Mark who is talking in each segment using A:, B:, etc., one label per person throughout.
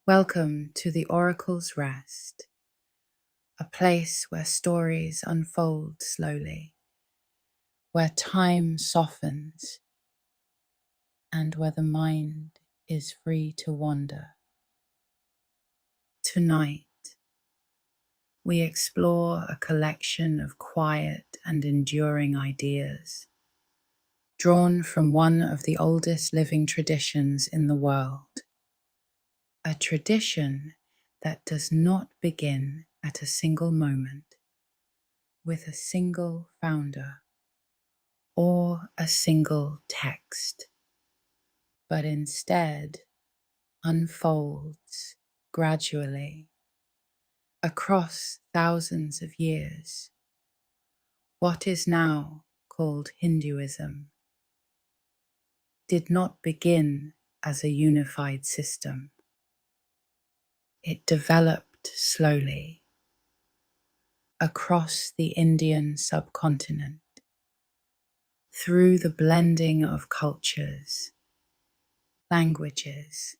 A: Welcome to the Oracle's Rest, a place where stories unfold slowly, where time softens, and where the mind is free to wander. Tonight, we explore a collection of quiet and enduring ideas, drawn from one of the oldest living traditions in the world, a tradition that does not begin at a single moment, with a single founder or a single text, but instead unfolds gradually across thousands of years. What is now called Hinduism did not begin as a unified system. It developed slowly across the Indian subcontinent through the blending of cultures, languages,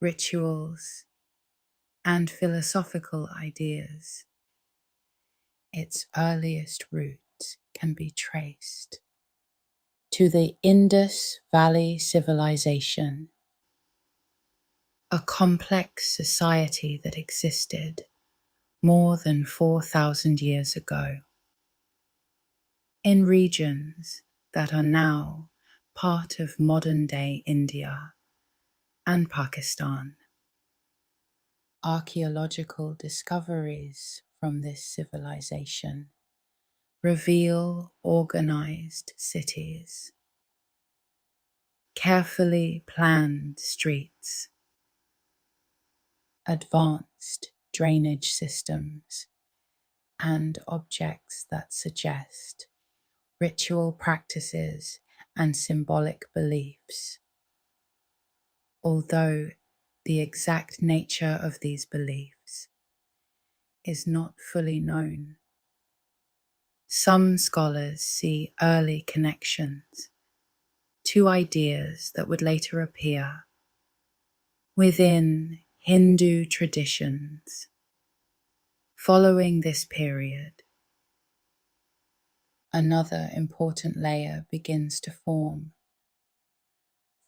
A: rituals, and philosophical ideas. Its earliest roots can be traced to the Indus Valley Civilization, a complex society that existed more than 4,000 years ago in regions that are now part of modern-day India and Pakistan. Archaeological discoveries from this civilization reveal organized cities, carefully planned streets, advanced drainage systems, and objects that suggest ritual practices and symbolic beliefs. Although the exact nature of these beliefs is not fully known, some scholars see early connections to ideas that would later appear within Hindu traditions. Following this period, another important layer begins to form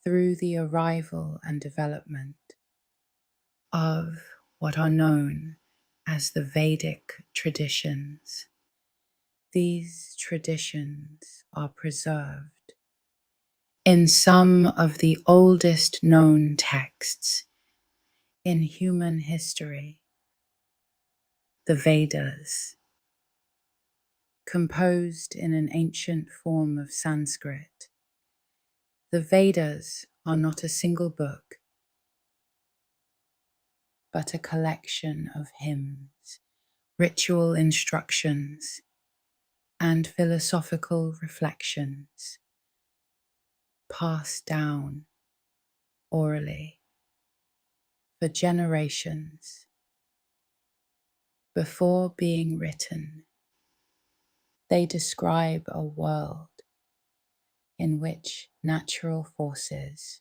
A: through the arrival and development of what are known as the Vedic traditions. These traditions are preserved in some of the oldest known texts in human history, the Vedas. Composed in an ancient form of Sanskrit, the Vedas are not a single book, but a collection of hymns, ritual instructions, and philosophical reflections passed down orally for generations. Before being written, they describe a world in which natural forces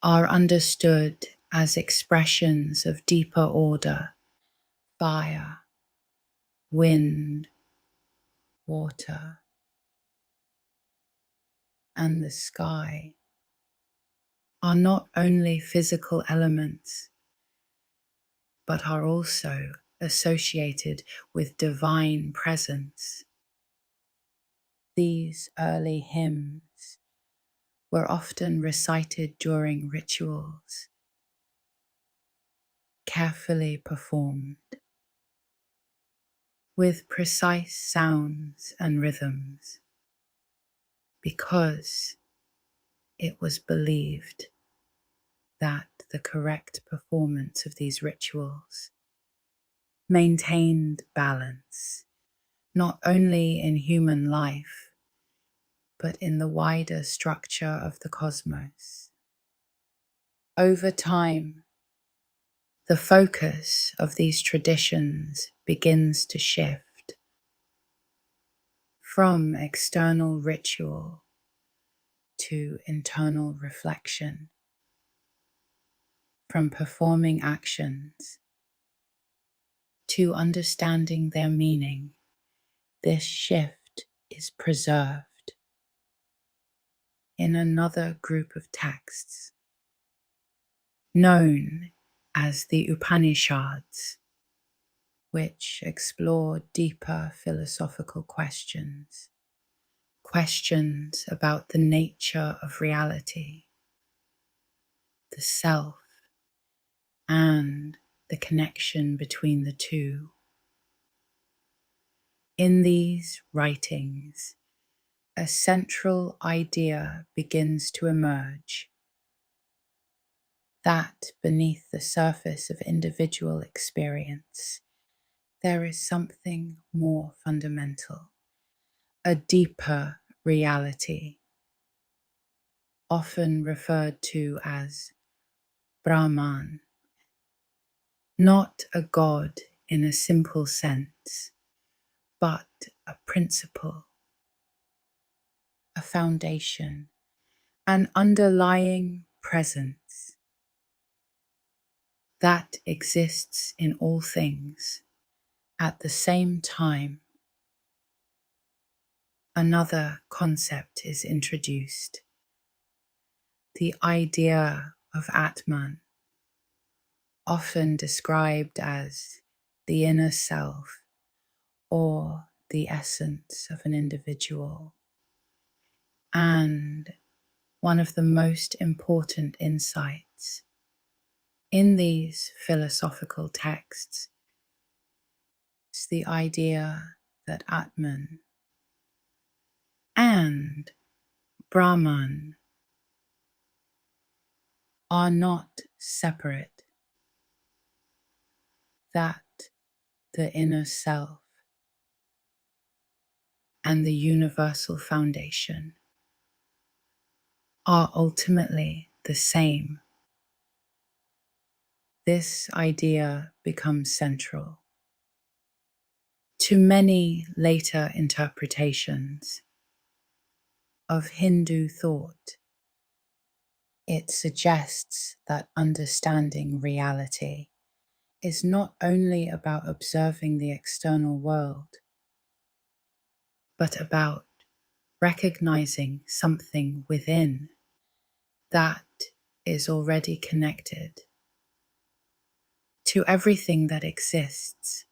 A: are understood as expressions of deeper order. Fire, wind, water, and the sky are not only physical elements, but are also associated with divine presence. These early hymns were often recited during rituals, carefully performed, with precise sounds and rhythms, because it was believed that the correct performance of these rituals maintained balance, not only in human life, but in the wider structure of the cosmos. Over time, the focus of these traditions begins to shift from external ritual to internal reflection, from performing actions to understanding their meaning, this shift is preserved in another group of texts known as the Upanishads, which explore deeper philosophical questions, questions about the nature of reality, the self, and the connection between the two. In these writings, a central idea begins to emerge that beneath the surface of individual experience, there is something more fundamental, a deeper reality, often referred to as Brahman, not a god in a simple sense, but a principle, a foundation, an underlying presence that exists in all things at the same time. Another concept is introduced, the idea of Atman, often described as the inner self or the essence of an individual, and one of the most important insights in these philosophical texts is the idea that Atman and Brahman are not separate, that the inner self and the universal foundation are ultimately the same. This idea becomes central to many later interpretations of Hindu thought. It suggests that understanding reality is not only about observing the external world, but about recognizing something within that is already connected to everything that exists.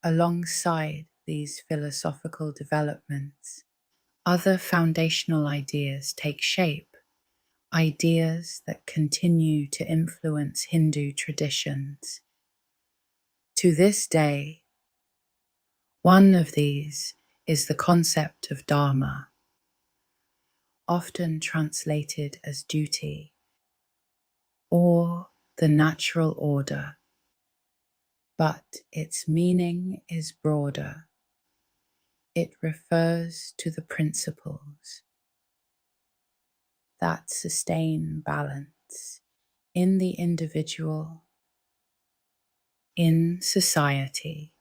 A: Alongside these philosophical developments, other foundational ideas take shape, ideas that continue to influence Hindu traditions. To this day, one of these is the concept of dharma, often translated as duty or the natural order, but its meaning is broader. It refers to the principles that sustain balance in the individual, in society,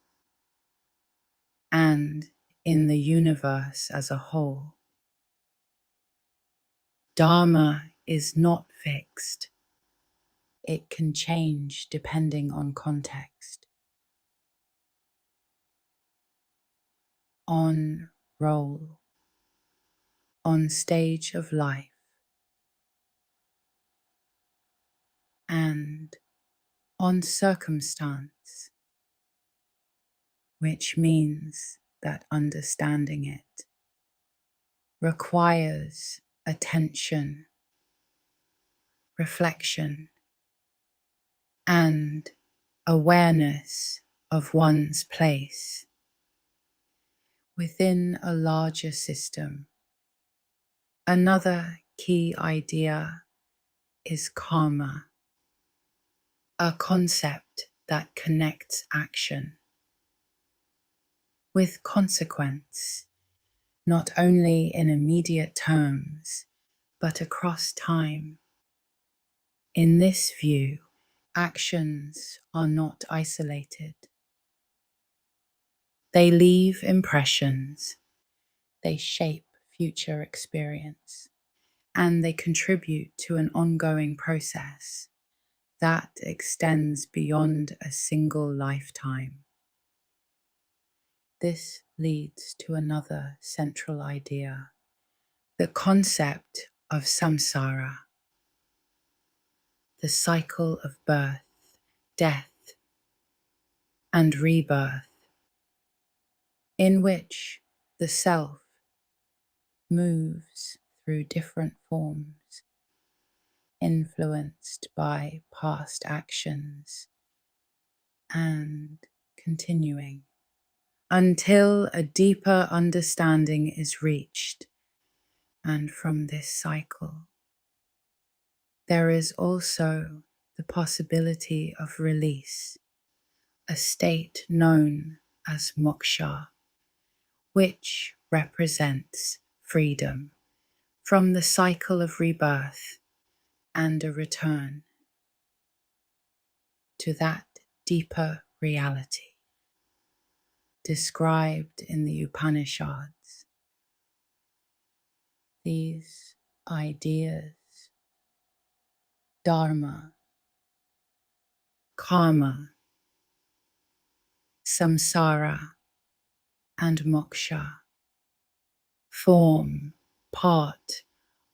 A: and in the universe as a whole. Dharma is not fixed. It can change depending on context, on role, on stage of life, and on circumstance, which means that understanding it requires attention, reflection, and awareness of one's place within a larger system. Another key idea is karma, a concept that connects action with consequence, not only in immediate terms, but across time. In this view, actions are not isolated. They leave impressions, they shape future experience, and they contribute to an ongoing process that extends beyond a single lifetime. This leads to another central idea, the concept of samsara, the cycle of birth, death, and rebirth, in which the self moves through different forms, influenced by past actions and continuing until a deeper understanding is reached. And from this cycle, there is also the possibility of release, a state known as moksha, which represents freedom from the cycle of rebirth and a return to that deeper reality described in the Upanishads. These ideas, dharma, karma, samsara, and moksha, form part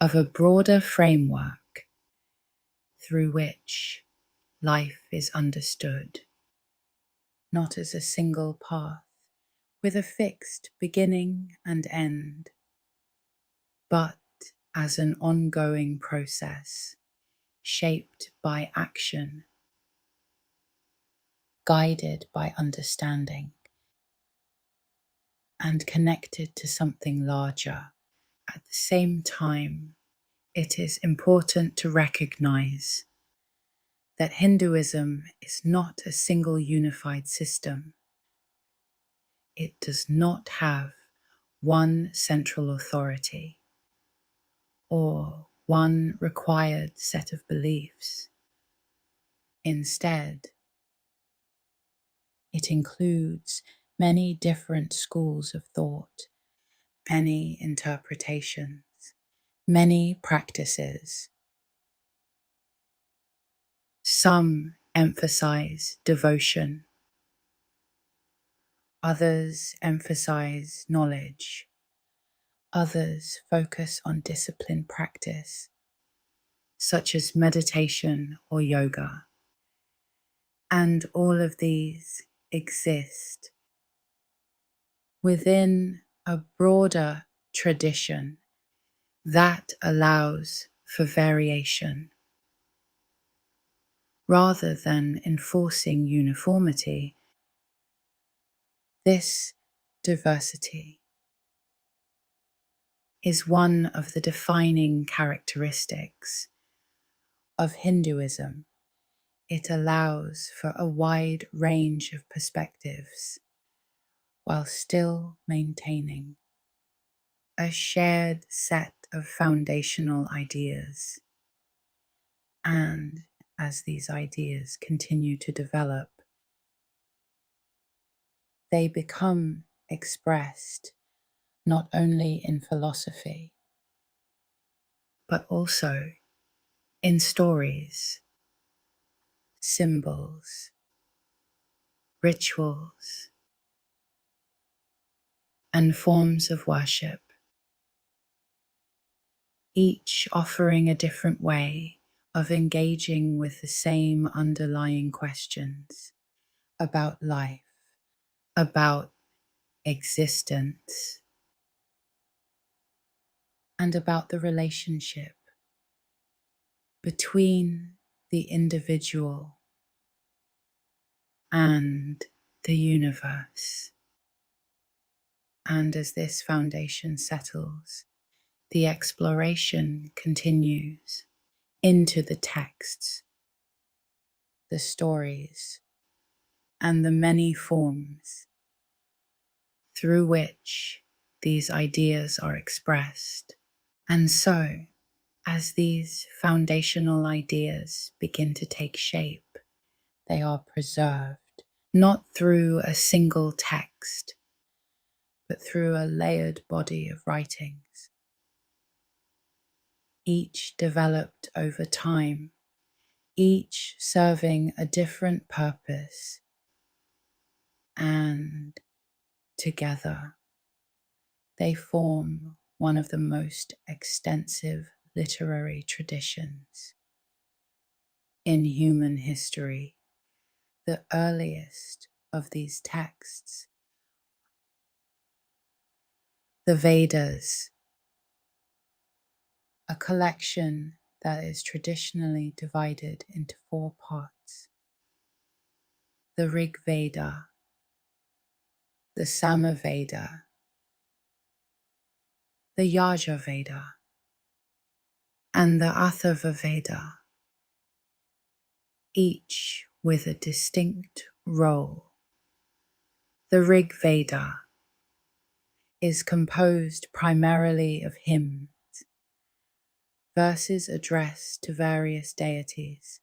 A: of a broader framework through which life is understood, not as a single path with a fixed beginning and end, but as an ongoing process shaped by action, guided by understanding, and connected to something larger. At the same time, it is important to recognize that Hinduism is not a single unified system. It does not have one central authority or one required set of beliefs. Instead, it includes many different schools of thought, many interpretations, many practices. Some emphasize devotion, others emphasize knowledge, others focus on disciplined practice, such as meditation or yoga. And all of these exist within a broader tradition that allows for variation. Rather than enforcing uniformity, this diversity is one of the defining characteristics of Hinduism. It allows for a wide range of perspectives while still maintaining a shared set of foundational ideas. And as these ideas continue to develop, they become expressed not only in philosophy, but also in stories, symbols, rituals, and forms of worship, each offering a different way of engaging with the same underlying questions about life, about existence, and about the relationship between the individual and the universe. And as this foundation settles, the exploration continues into the texts, the stories, and the many forms through which these ideas are expressed. And so, as these foundational ideas begin to take shape, they are preserved, not through a single text, but through a layered body of writings, each developed over time, each serving a different purpose, and together they form one of the most extensive literary traditions in human history. The earliest of these texts, the Vedas, a collection that is traditionally divided into four parts: the Rig Veda, the Samaveda, the Yaja Veda, and the Atharva Veda, each with a distinct role. The Rig Veda is composed primarily of hymns, verses addressed to various deities,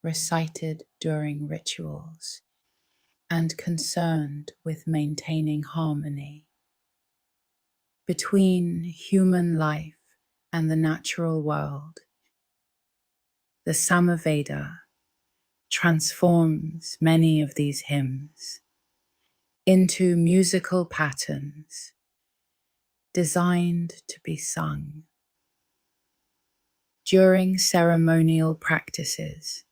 A: recited during rituals, and concerned with maintaining harmony between human life and the natural world. The Samaveda transforms many of these hymns into musical patterns designed to be sung during ceremonial practices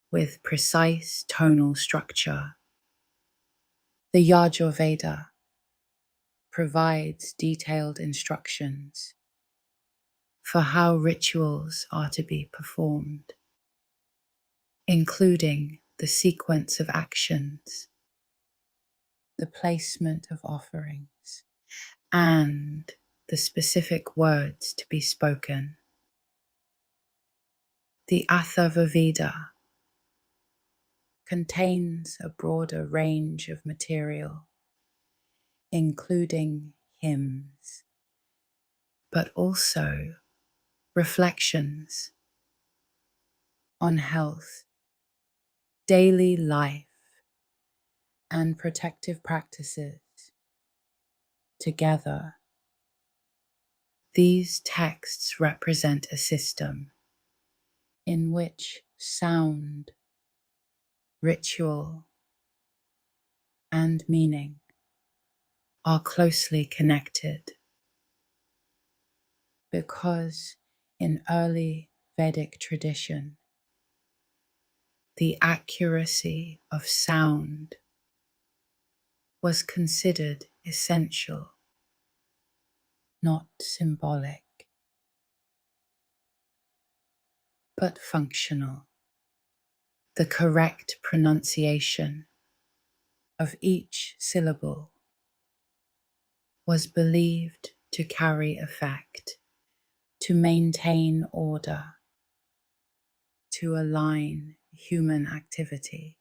A: with precise tonal structure. The Yajurveda provides detailed instructions for how rituals are to be performed, including the sequence of actions, the placement of offerings, and the specific words to be spoken. The Atharva Veda contains a broader range of material, including hymns, but also reflections on health, daily life, and protective practices. Together, these texts represent a system in which sound, ritual, and meaning are closely connected, because in early Vedic tradition, the accuracy of sound was considered essential, not symbolic, but functional. The correct pronunciation of each syllable was believed to carry effect, to maintain order, to align human activity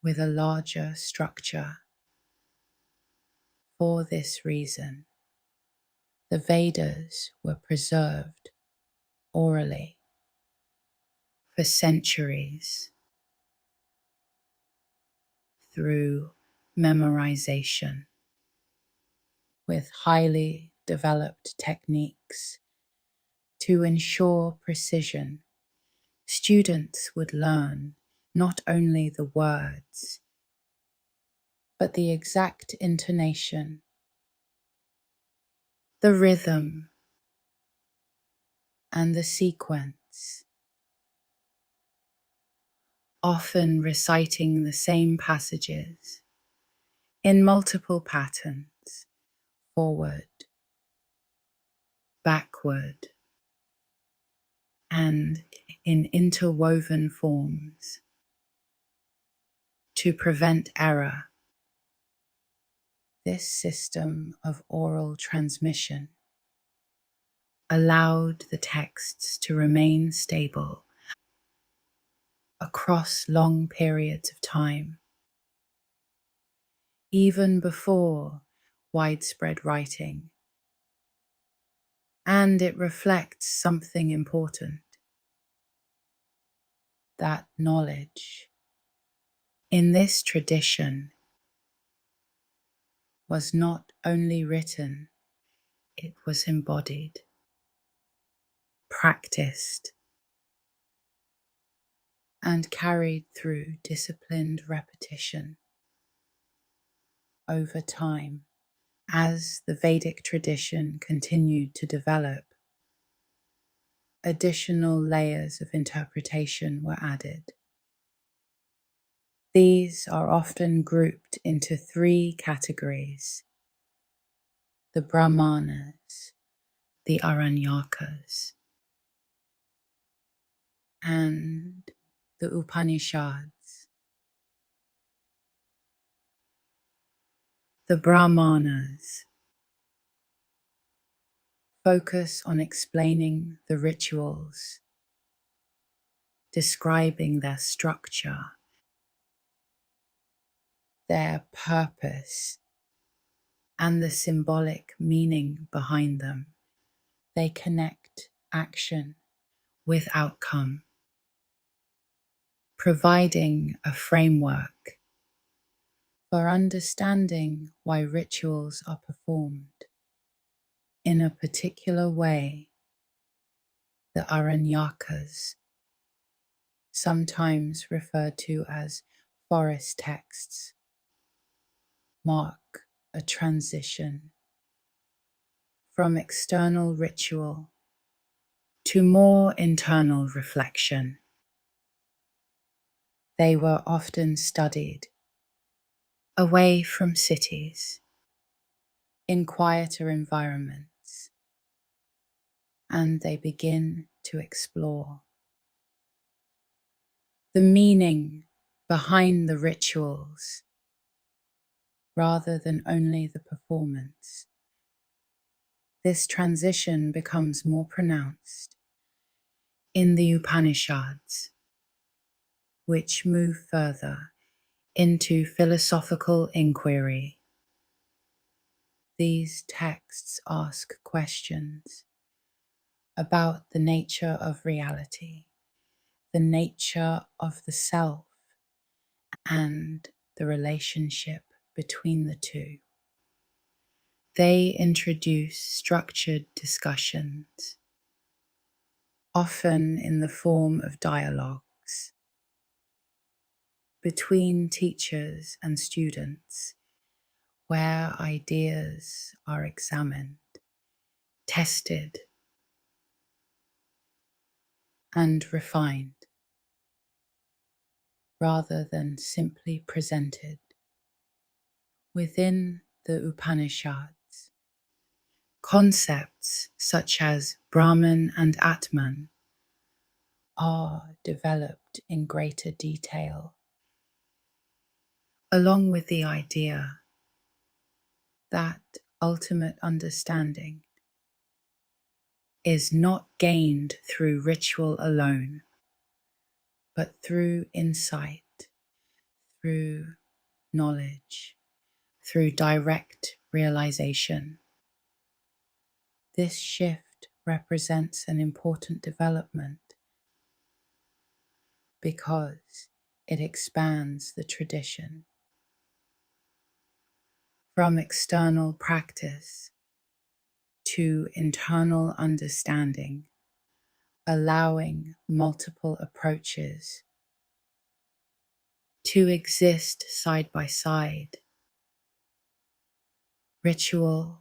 A: with a larger structure. For this reason, the Vedas were preserved orally for centuries through memorization with highly developed techniques to ensure precision. Students would learn not only the words, but the exact intonation, the rhythm, and the sequence, often reciting the same passages in multiple patterns, forward, backward, and in interwoven forms. To prevent error, this system of oral transmission allowed the texts to remain stable across long periods of time, even before widespread writing. And it reflects something important, that knowledge in this tradition was not only written, it was embodied, practiced, and carried through disciplined repetition over time. As the Vedic tradition continued to develop, additional layers of interpretation were added. These are often grouped into three categories: the Brahmanas, the Aranyakas, and the Upanishads. The Brahmanas focus on explaining the rituals, describing their structure, their purpose, and the symbolic meaning behind them. They connect action with outcome, providing a framework for understanding why rituals are performed in a particular way. The Aranyakas, sometimes referred to as forest texts, mark a transition from external ritual to more internal reflection. They were often studied away from cities, in quieter environments, and they begin to explore the meaning behind the rituals rather than only the performance. This transition becomes more pronounced in the Upanishads, which move further into philosophical inquiry. These texts ask questions about the nature of reality, the nature of the self, and the relationship between the two. They introduce structured discussions, often in the form of dialogues between teachers and students, where ideas are examined, tested, and refined, rather than simply presented. Within the Upanishads, concepts such as Brahman and Atman are developed in greater detail, along with the idea that ultimate understanding is not gained through ritual alone, but through insight, through knowledge, through direct realization. This shift represents an important development because it expands the tradition from external practice to internal understanding, allowing multiple approaches to exist side by side. Ritual,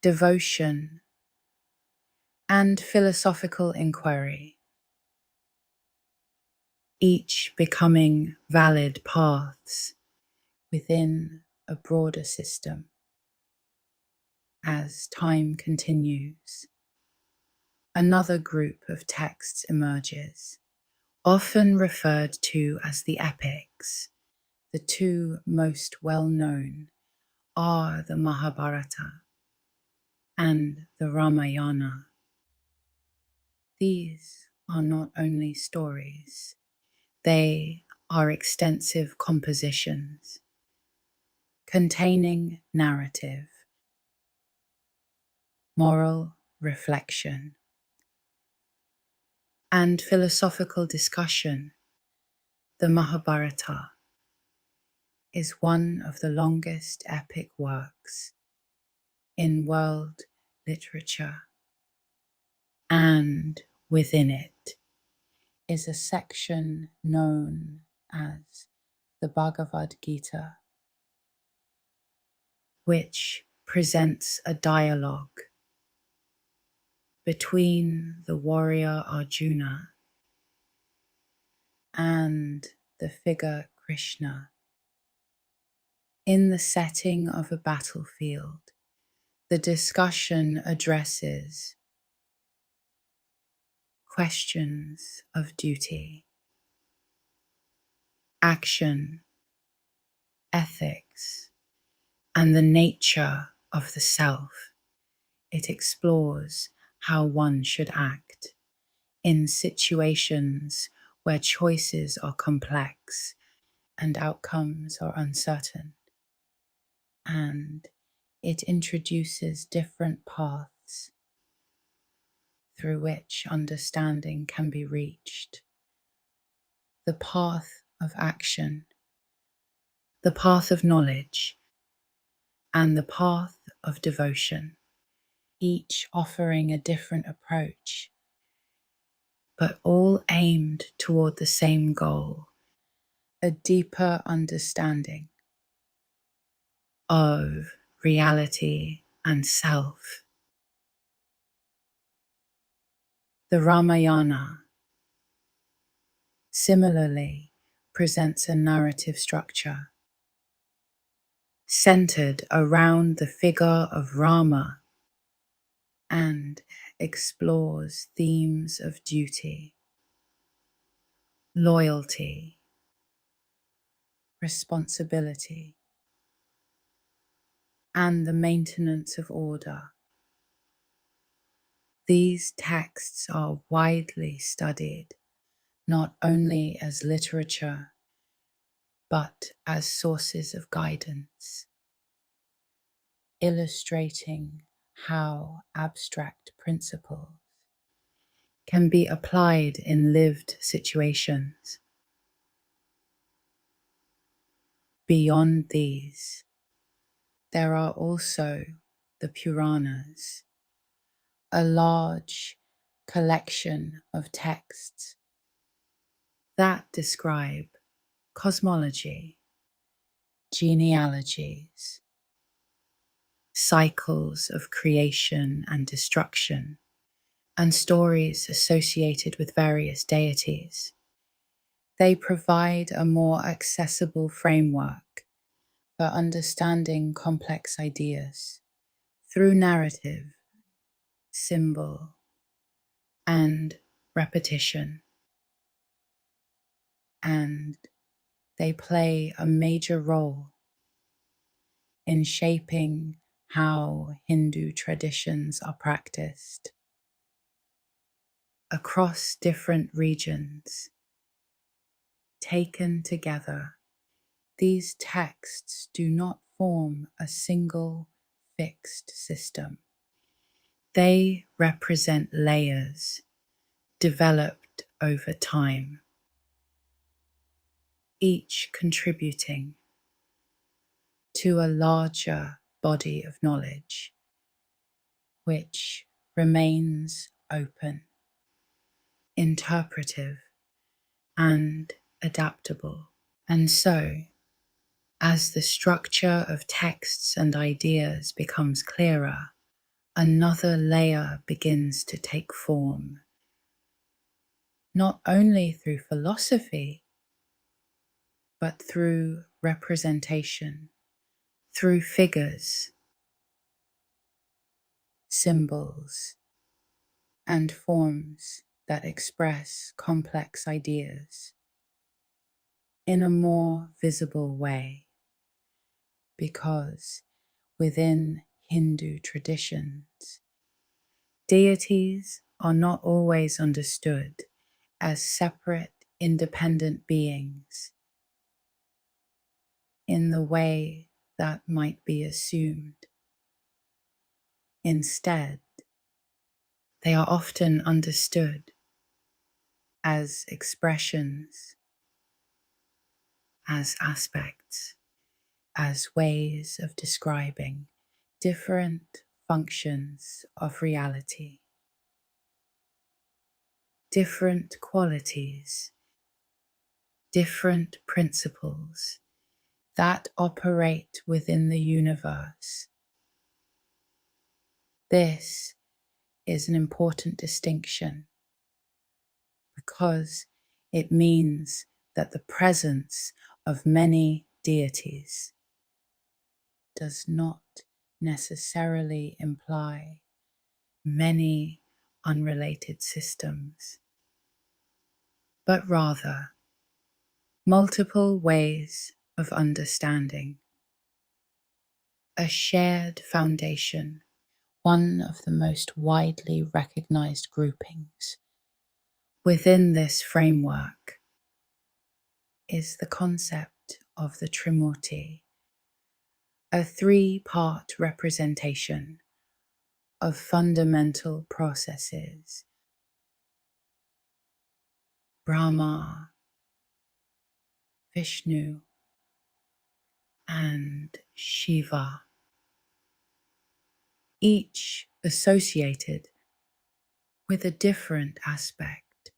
A: devotion, and philosophical inquiry, each becoming valid paths within a broader system. As time continues, another group of texts emerges, often referred to as the epics. The two most well-known are the Mahabharata and the Ramayana. These are not only stories, they are extensive compositions containing narrative, moral reflection, and philosophical discussion. The Mahabharata is one of the longest epic works in world literature, and within it is a section known as the Bhagavad Gita, which presents a dialogue between the warrior Arjuna and the figure Krishna. In the setting of a battlefield, the discussion addresses questions of duty, action, ethics, and the nature of the self. It explores how one should act in situations where choices are complex and outcomes are uncertain. And it introduces different paths through which understanding can be reached. The path of action, the path of knowledge, and the path of devotion, each offering a different approach, but all aimed toward the same goal, a deeper understanding of reality and self. The Ramayana similarly presents a narrative structure centered around the figure of Rama and explores themes of duty, loyalty, responsibility, and the maintenance of order. These texts are widely studied, not only as literature, but as sources of guidance, illustrating how abstract principles can be applied in lived situations. Beyond these, there are also the Puranas, a large collection of texts that describe cosmology, genealogies, cycles of creation and destruction, and stories associated with various deities. They provide a more accessible framework for understanding complex ideas through narrative, symbol, and repetition. And they play a major role in shaping how Hindu traditions are practiced across different regions. Taken together, these texts do not form a single fixed system. They represent layers developed over time, each contributing to a larger body of knowledge, which remains open, interpretive, and adaptable. And so, as the structure of texts and ideas becomes clearer, another layer begins to take form, not only through philosophy, but through representation, through figures, symbols, and forms that express complex ideas in a more visible way. Because within Hindu traditions, deities are not always understood as separate, independent beings in the way that might be assumed. Instead, they are often understood as expressions, as aspects, as ways of describing different functions of reality. different qualities, different principles that operate within the universe. This is an important distinction because it means that the presence of many deities does not necessarily imply many unrelated systems, but rather multiple ways of understanding, a shared foundation. One of the most widely recognized groupings within this framework is the concept of the Trimurti, a three-part representation of fundamental processes: Brahma, Vishnu, and Shiva, each associated with a different aspect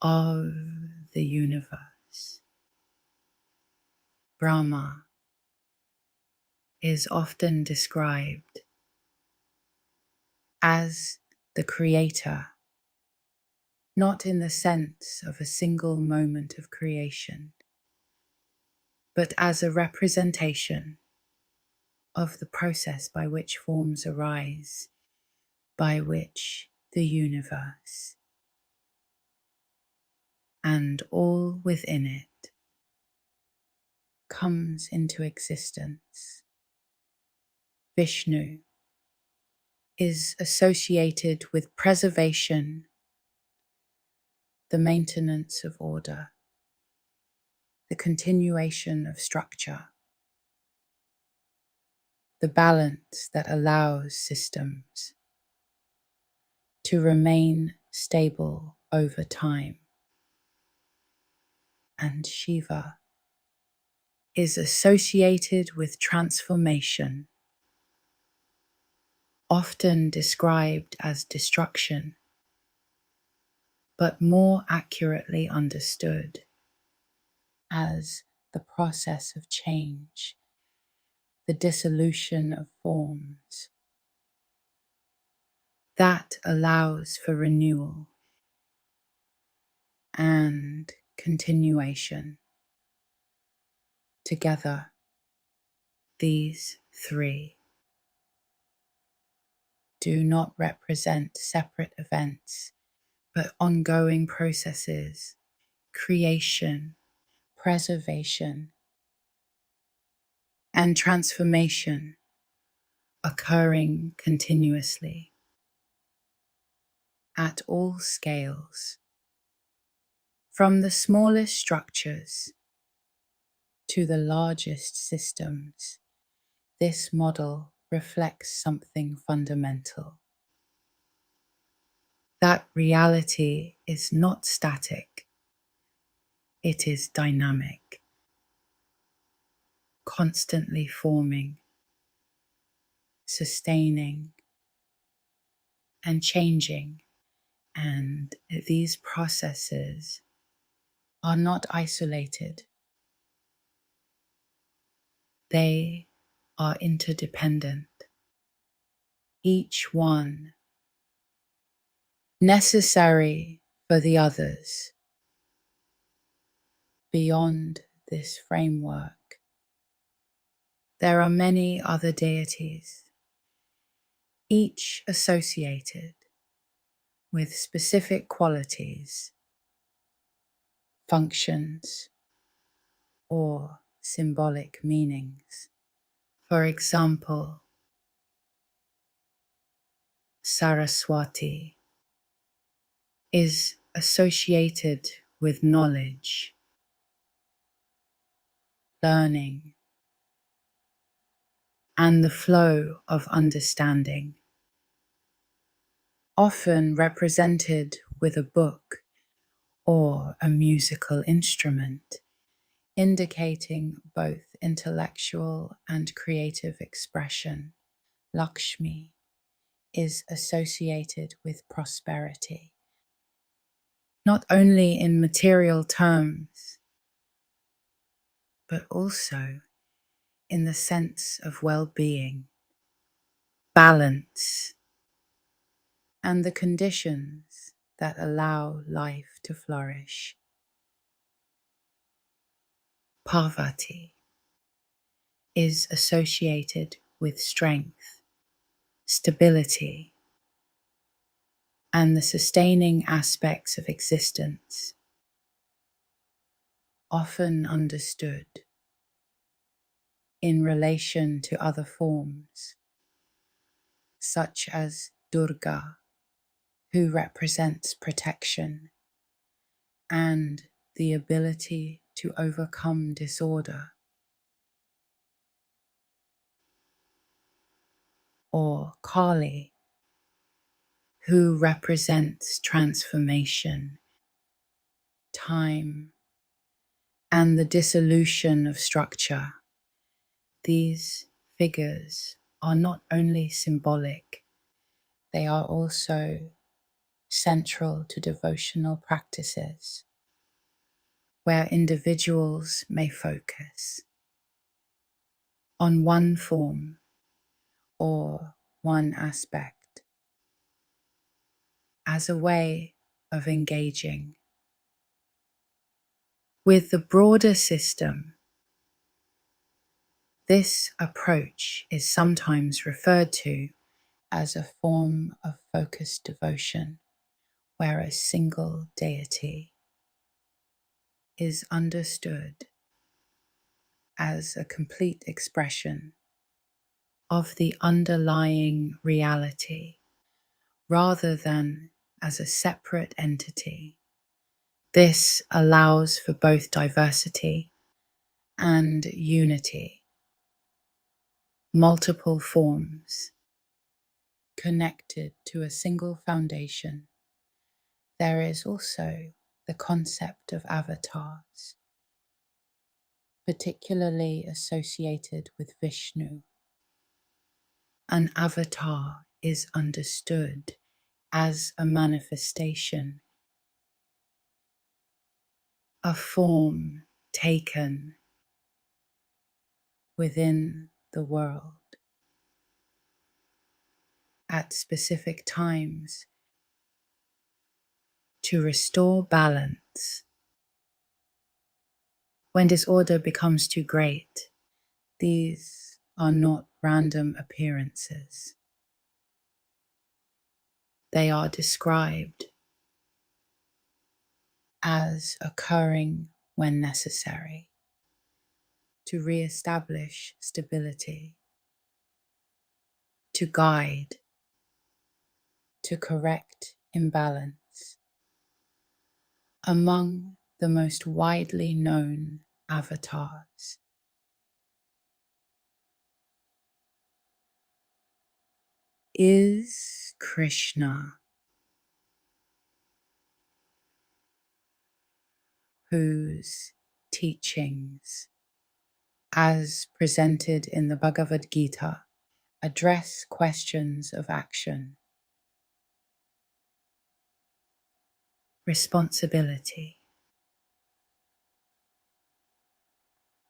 A: of the universe. Brahma is often described as the creator, not in the sense of a single moment of creation, but as a representation of the process by which forms arise, by which the universe and all within it comes into existence. Vishnu is associated with preservation, the maintenance of order, the continuation of structure, the balance that allows systems to remain stable over time. And Shiva is associated with transformation, often described as destruction, but more accurately understood as the process of change, the dissolution of forms that allows for renewal and continuation. Together, these three do not represent separate events, but ongoing processes: creation, preservation, and transformation occurring continuously at all scales, from the smallest structures to the largest systems. This model reflects something fundamental: that reality is not static, it is dynamic, constantly forming, sustaining, and changing. And these processes are not isolated. They are interdependent, each one necessary for the others. Beyond this framework, there are many other deities, each associated with specific qualities, functions, or symbolic meanings. For example, Saraswati is associated with knowledge, learning, and the flow of understanding, often represented with a book or a musical instrument, indicating both intellectual and creative expression. Lakshmi is associated with prosperity, not only in material terms, but also in the sense of well-being, balance, and the conditions that allow life to flourish. Parvati is associated with strength, stability, and the sustaining aspects of existence, often understood in relation to other forms, such as Durga, who represents protection and the ability to overcome disorder, or Kali, who represents transformation, time, and the dissolution of structure. These figures are not only symbolic, they are also central to devotional practices, where individuals may focus on one form or one aspect as a way of engaging with the broader system. This approach is sometimes referred to as a form of focused devotion, where a single deity is understood as a complete expression of the underlying reality, rather than as a separate entity. This allows for both diversity and unity, multiple forms connected to a single foundation. There is also the concept of avatars, particularly associated with Vishnu. An avatar is understood as a manifestation, a form taken within the world at specific times to restore balance. When disorder becomes too great, these are not random appearances. They are described as occurring when necessary to re-establish stability, to guide, to correct imbalance. Among the most widely known avatars is Krishna, whose teachings, as presented in the Bhagavad Gita, address questions of action, responsibility,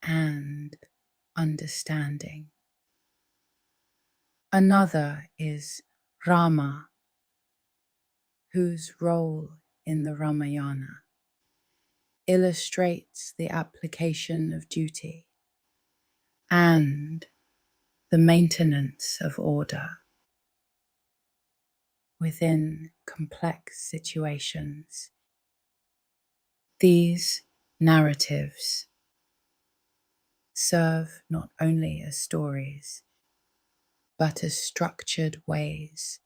A: and understanding. Another is Rama, whose role in the Ramayana illustrates the application of duty and the maintenance of order within complex situations. These narratives serve not only as stories, but as structured ways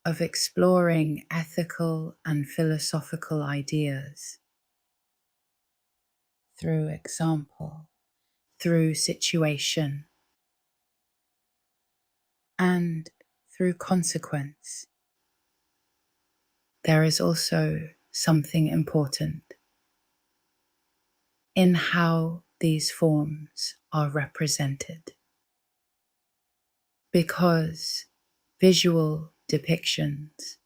A: of exploring ethical and philosophical ideas through example, through situation, and through consequence. There is also something important in how these forms are represented, because visual depictions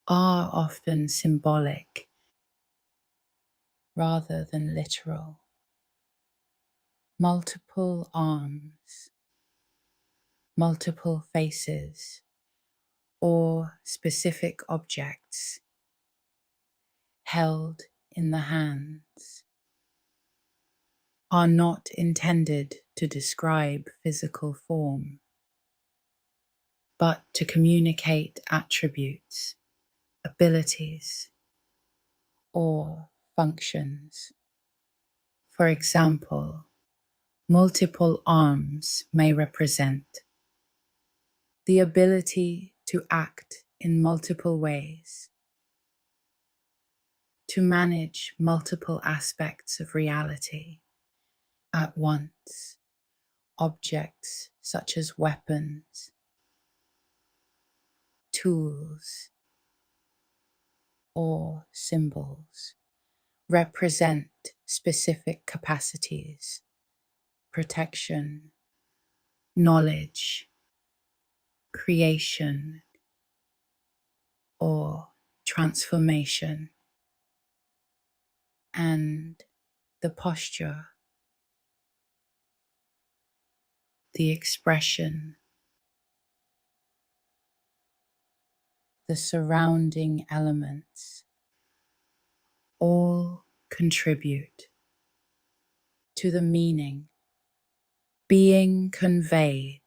A: are often symbolic rather than literal. Multiple arms, multiple faces, or specific objects held in the hands are not intended to describe physical form, but to communicate attributes, abilities, or functions. For example, multiple arms may represent the ability to act in multiple ways, to manage multiple aspects of reality at once, objects such as weapons, tools, or symbols represent specific capacities, protection, knowledge, creation, or transformation, and the posture, the expression, the surrounding elements all contribute to the meaning being conveyed.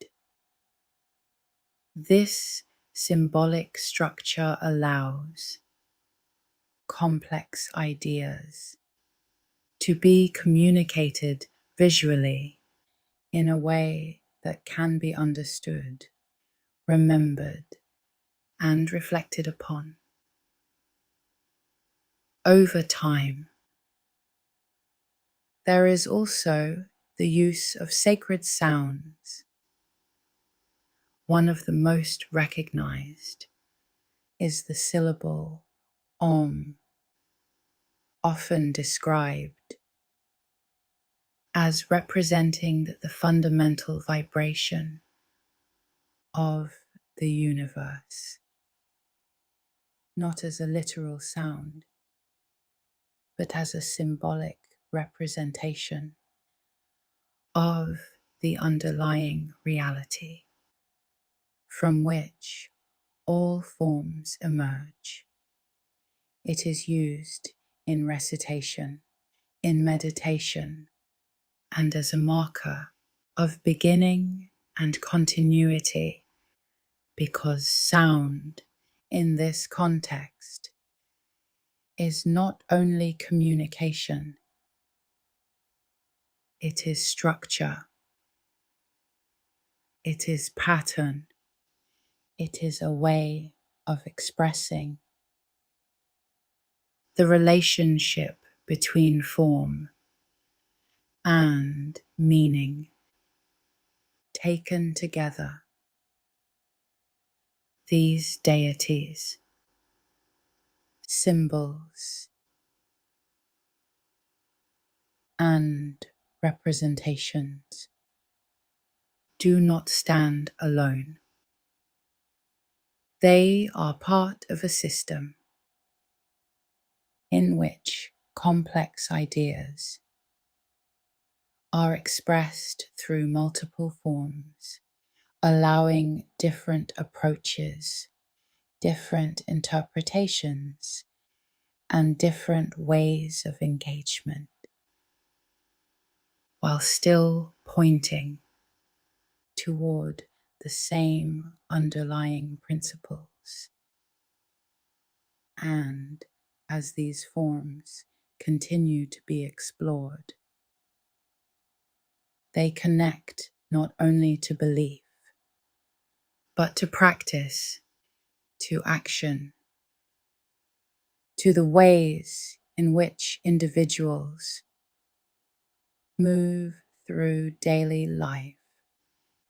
A: This symbolic structure allows complex ideas to be communicated visually in a way that can be understood, remembered, and reflected upon. Over time, there is also the use of sacred sounds. One of the most recognized is the syllable Om, often described as representing the fundamental vibration of the universe, not as a literal sound, but as a symbolic representation of the underlying reality from which all forms emerge. It is used in recitation, in meditation, and as a marker of beginning and continuity, because sound in this context is not only communication, it is structure, it is pattern, it is a way of expressing the relationship between form and meaning taken together. These deities, symbols, and representations do not stand alone. They are part of a system in which complex ideas are expressed through multiple forms, allowing different approaches, different interpretations, and different ways of engagement, while still pointing toward the same underlying principles. And as these forms continue to be explored, they connect not only to belief, but to practice, to action, to the ways in which individuals move through daily life.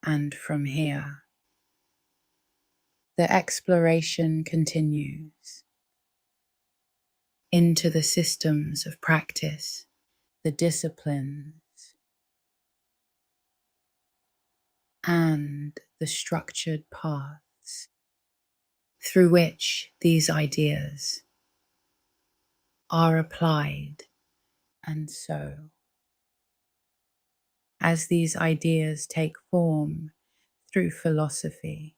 A: And from here, the exploration continues into the systems of practice, the disciplines, and the structured paths through which these ideas are applied. And so, as these ideas take form through philosophy,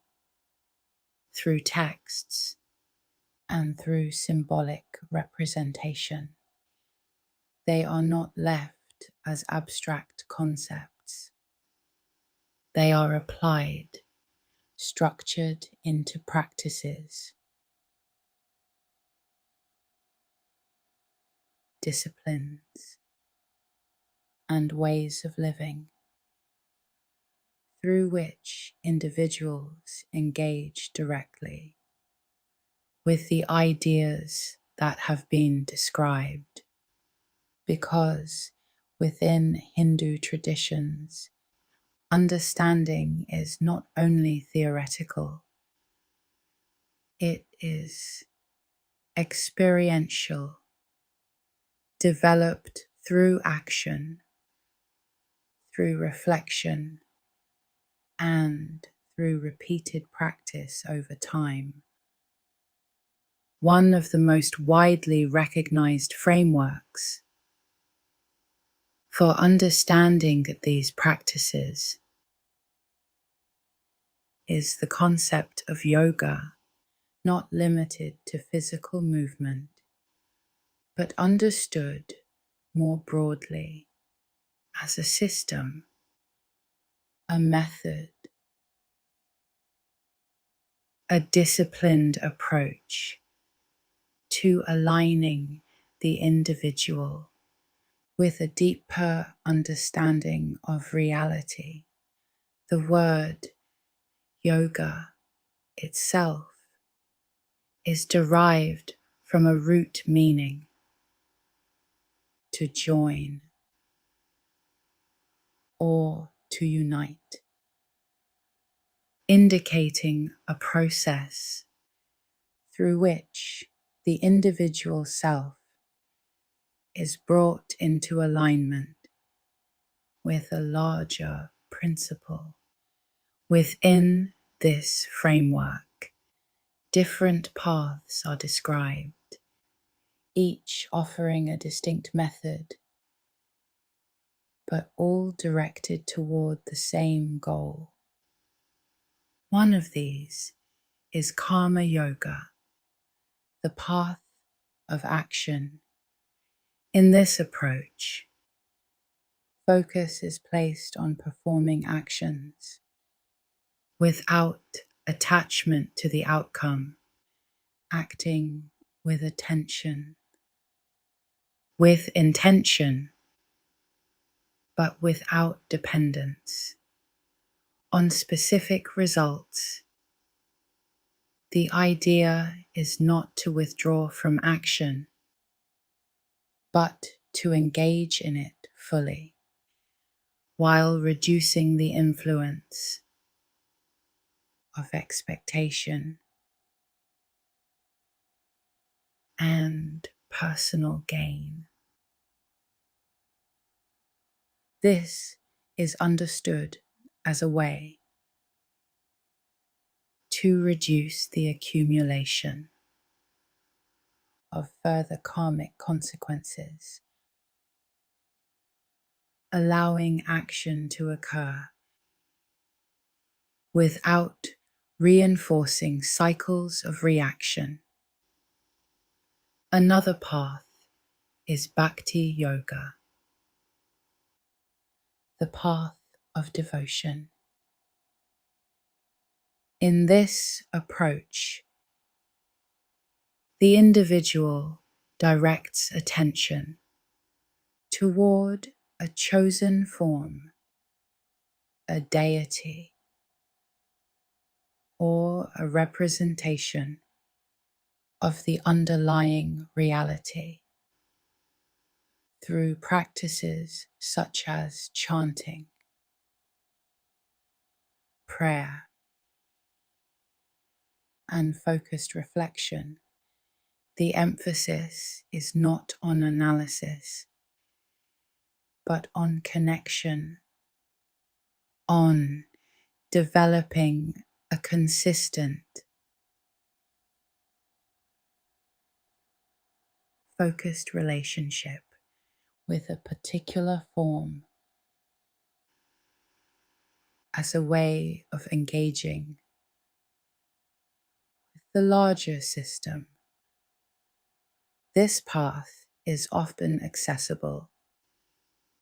A: through texts, and through symbolic representation, they are not left as abstract concepts. They are applied, structured into practices, disciplines, and ways of living through which individuals engage directly with the ideas that have been described. Because within Hindu traditions, understanding is not only theoretical, it is experiential, developed through action, through reflection, and through repeated practice over time. One of the most widely recognized frameworks for understanding these practices is the concept of yoga, not limited to physical movement, but understood more broadly as a system, a method, a disciplined approach to aligning the individual with a deeper understanding of reality. The word yoga itself is derived from a root meaning, to join or to unite, indicating a process through which the individual self is brought into alignment with a larger principle. Within this framework, different paths are described, each offering a distinct method, but all directed toward the same goal. One of these is karma yoga, the path of action. In this approach, focus is placed on performing actions without attachment to the outcome, acting with intention, but without dependence on specific results. The idea is not to withdraw from action, but to engage in it fully, while reducing the influence of expectation and personal gain. This is understood as a way to reduce the accumulation of further karmic consequences, allowing action to occur without reinforcing cycles of reaction. Another path is bhakti yoga, the path of devotion. In this approach, the individual directs attention toward a chosen form, a deity, or a representation of the underlying reality through practices such as chanting, prayer, and focused reflection. The emphasis is not on analysis, but on connection, on developing a consistent, focused relationship with a particular form as a way of engaging with the larger system. This path is often accessible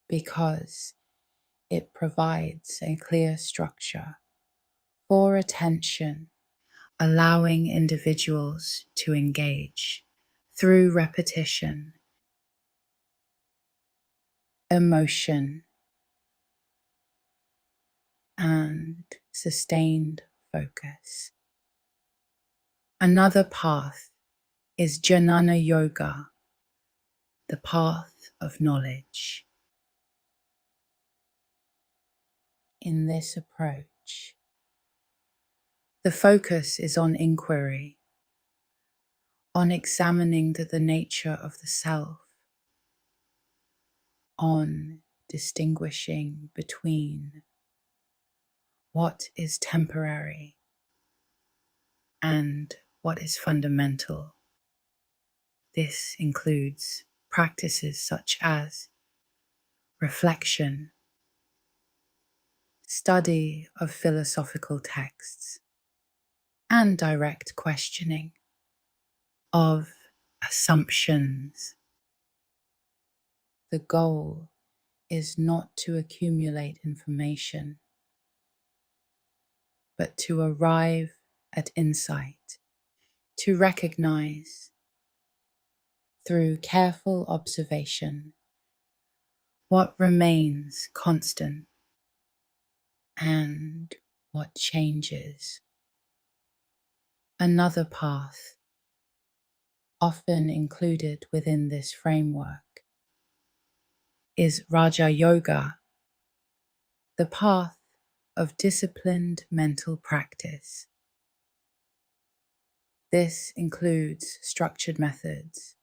A: because it provides a clear structure for attention, allowing individuals to engage through repetition, emotion, and sustained focus. Another path is Jnana Yoga, the path of knowledge. In this approach, the focus is on inquiry, on examining the nature of the self, on distinguishing between what is temporary and what is fundamental. This includes practices such as reflection, study of philosophical texts, and direct questioning of assumptions. The goal is not to accumulate information, but to arrive at insight, to recognize through careful observation what remains constant and what changes. Another path, often included within this framework, is Raja Yoga, the path of disciplined mental practice. This includes structured methods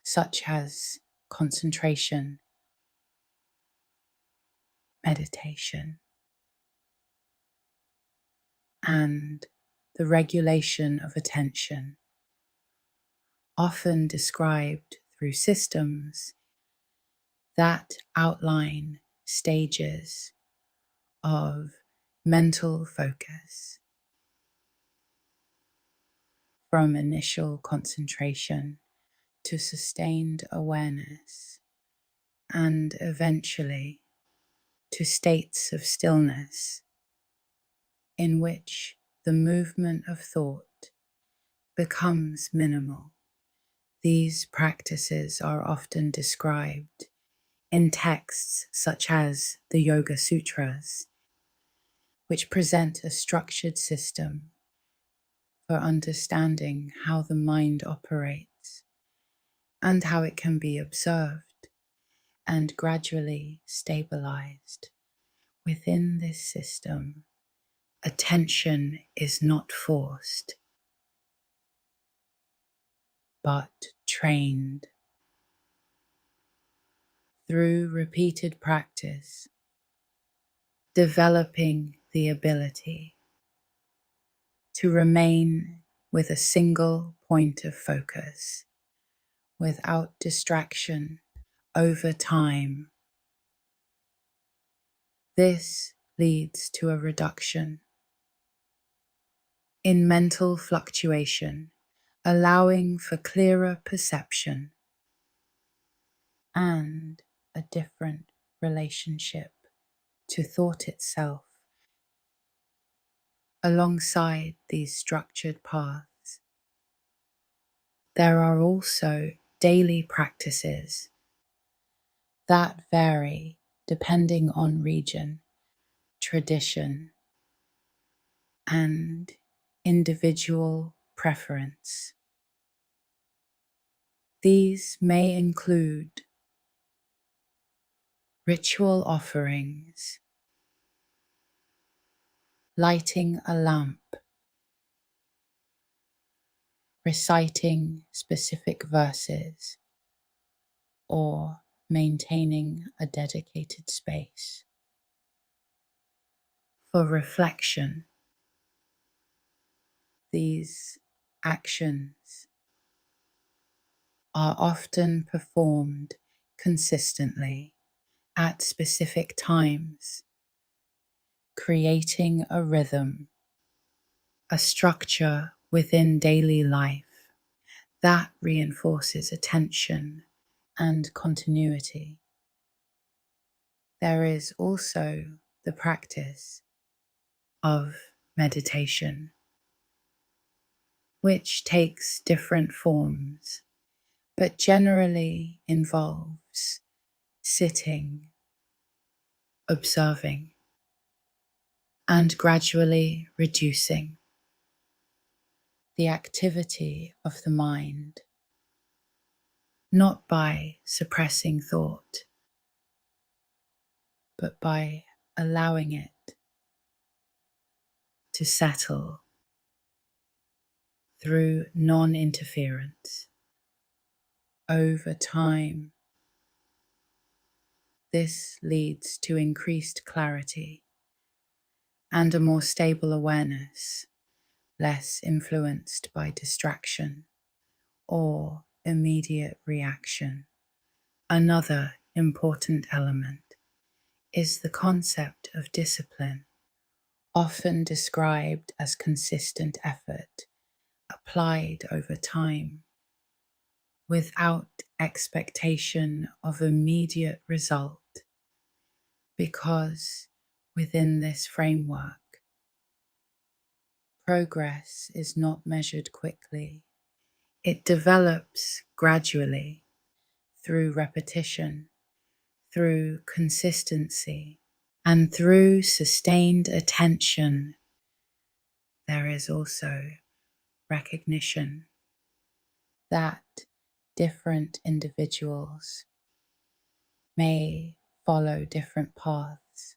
A: such as concentration, meditation, and the regulation of attention, often described through systems that outline stages of mental focus, from initial concentration to sustained awareness, and eventually to states of stillness in which the movement of thought becomes minimal. These practices are often described in texts such as the Yoga Sutras, which present a structured system for understanding how the mind operates and how it can be observed and gradually stabilized. Within this system, attention is not forced, but trained. Through repeated practice, developing the ability to remain with a single point of focus without distraction over time. This leads to a reduction in mental fluctuation, allowing for clearer perception and a different relationship to thought itself. Alongside these structured paths, there are also daily practices that vary depending on region, tradition, and individual preference. These may include ritual offerings, lighting a lamp, reciting specific verses, or maintaining a dedicated space. for reflection. These actions are often performed consistently at specific times, creating a rhythm, a structure within daily life that reinforces attention and continuity. There is also the practice of meditation, which takes different forms, but generally involves sitting, observing, and gradually reducing the activity of the mind, not by suppressing thought, but by allowing it to settle through non-interference. Over time, this leads to increased clarity and a more stable awareness, less influenced by distraction or immediate reaction. Another important element is the concept of discipline, often described as consistent effort applied over time without expectation of immediate result, because within this framework, progress is not measured quickly. It develops gradually through repetition, through consistency, and through sustained attention. There is also recognition that different individuals may follow different paths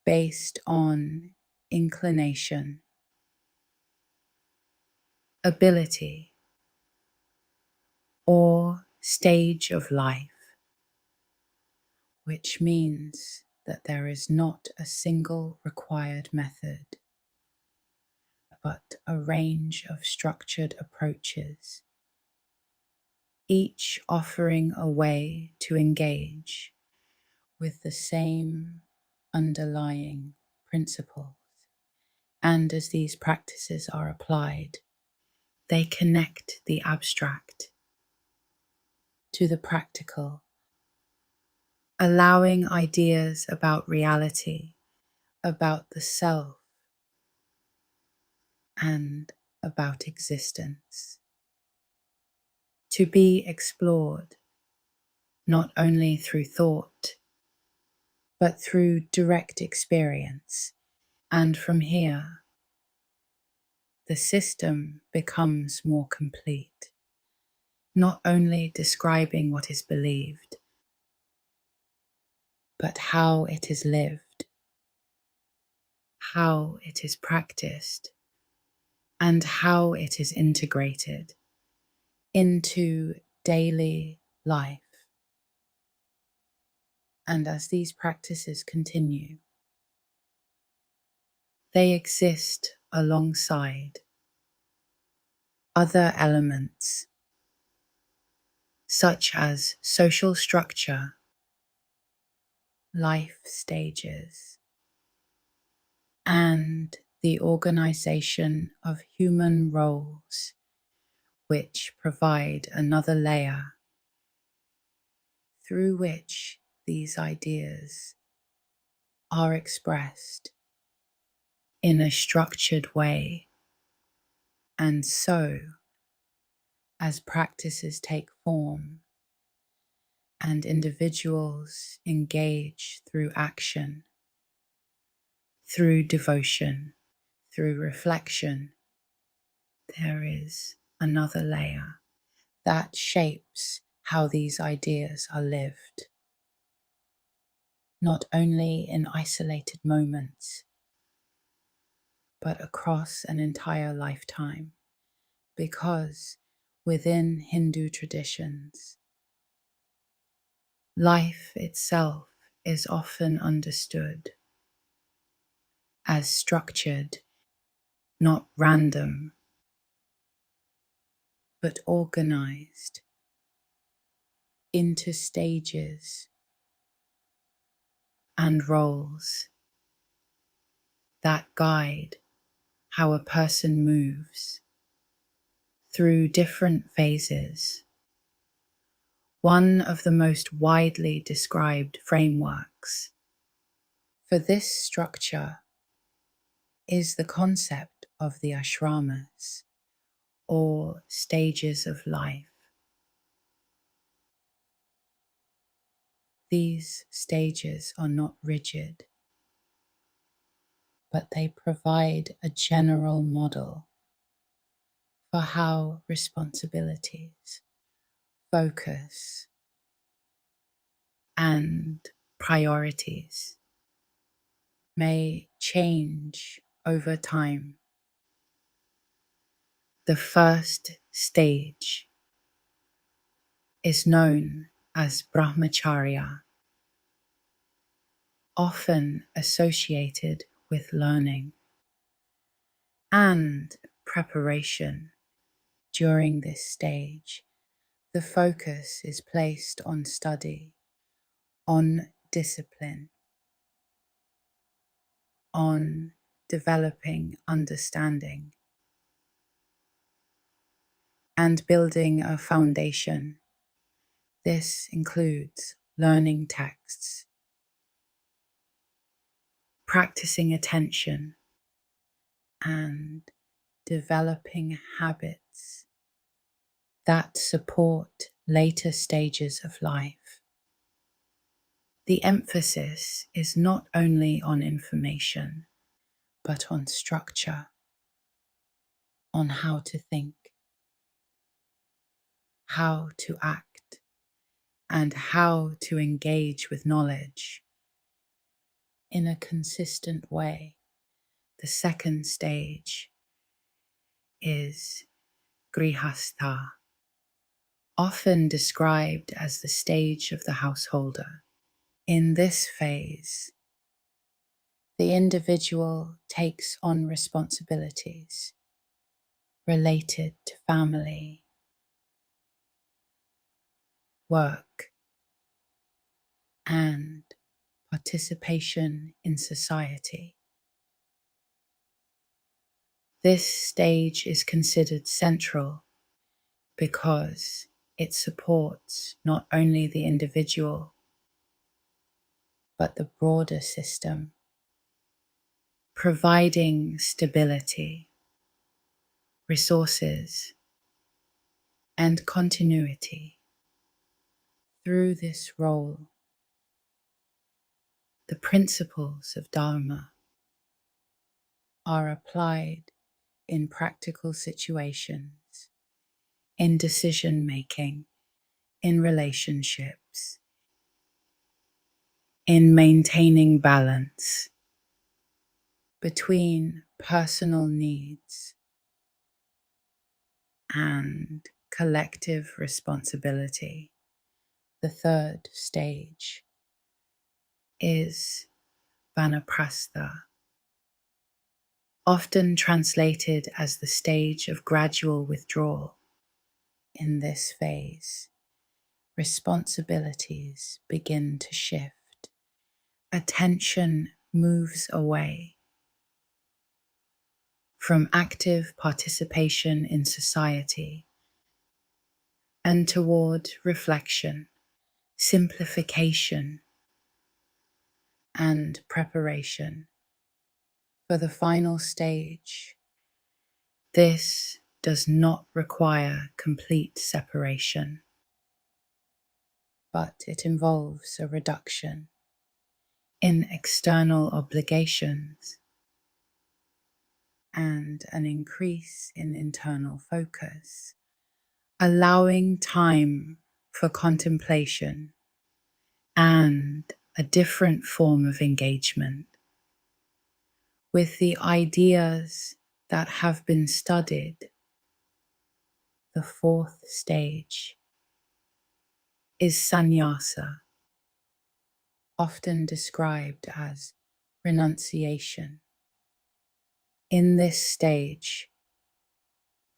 A: based on inclination, ability, or stage of life, which means that there is not a single required method, but a range of structured approaches, each offering a way to engage with the same underlying principles. And as these practices are applied, they connect the abstract to the practical, allowing ideas about reality, about the self, and about existence to be explored not only through thought, but through direct experience. And from here, the system becomes more complete, not only describing what is believed, but how it is lived, how it is practiced, and how it is integrated into daily life. And as these practices continue, they exist alongside other elements, such as social structure, life stages, and the organization of human roles, which provide another layer through which these ideas are expressed in a structured way. And so, as practices take form and individuals engage through action, through devotion, through reflection, there is another layer that shapes how these ideas are lived, not only in isolated moments, but across an entire lifetime. Because within Hindu traditions, life itself is often understood as structured, not random, but organized into stages and roles that guide how a person moves through different phases. One of the most widely described frameworks for this structure is the concept of the ashramas, or stages of life. These stages are not rigid, but they provide a general model for how responsibilities, focus, and priorities may change over time. The first stage is known as brahmacharya, often associated with learning and preparation. During this stage, the focus is placed on study, on discipline, on developing understanding, and building a foundation. This includes learning texts, practicing attention, and developing habits that support later stages of life. The emphasis is not only on information, but on structure, on how to think, how to act, and how to engage with knowledge in a consistent way. The second stage is grihastha, often described as the stage of the householder. In this phase, the individual takes on responsibilities related to family, work, and participation in society. This stage is considered central because it supports not only the individual, but the broader system, providing stability, resources, and continuity. Through this role, the principles of dharma are applied in practical situations, in decision making, in relationships, in maintaining balance between personal needs and collective responsibility. The third stage is vanaprastha, often translated as the stage of gradual withdrawal. In this phase, responsibilities begin to shift. Attention moves away from active participation in society and toward reflection, simplification, and preparation for the final stage. This does not require complete separation, but it involves a reduction in external obligations and an increase in internal focus, allowing time for contemplation and a different form of engagement with the ideas that have been studied. The fourth stage is sannyasa, often described as renunciation. In this stage,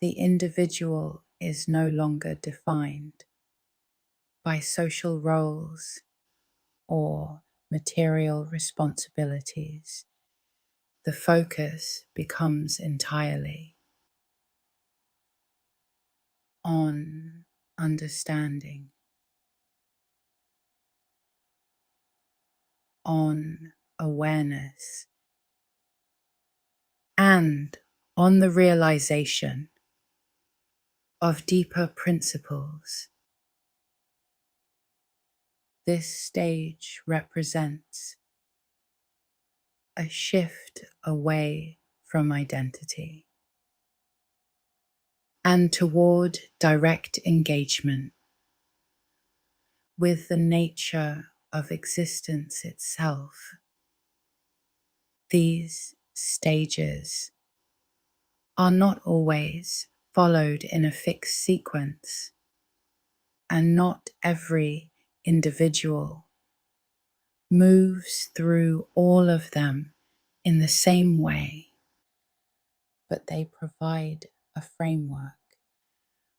A: the individual is no longer defined by social roles or material responsibilities. The focus becomes entirely on understanding, on awareness, and on the realization of deeper principles. This stage represents a shift away from identity and toward direct engagement with the nature of existence itself. These stages are not always followed in a fixed sequence, and not every individual moves through all of them in the same way, but they provide a framework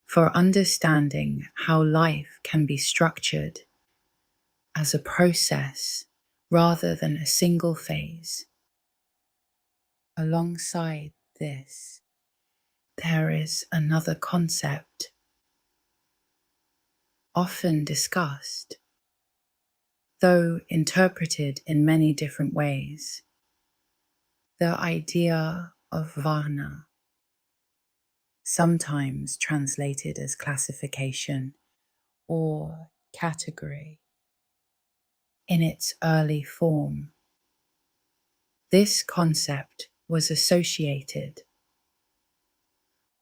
A: for understanding how life can be structured as a process rather than a single phase. Alongside this, there is another concept often discussed, though interpreted in many different ways, the idea of varna, sometimes translated as classification or category. In its early form, this concept was associated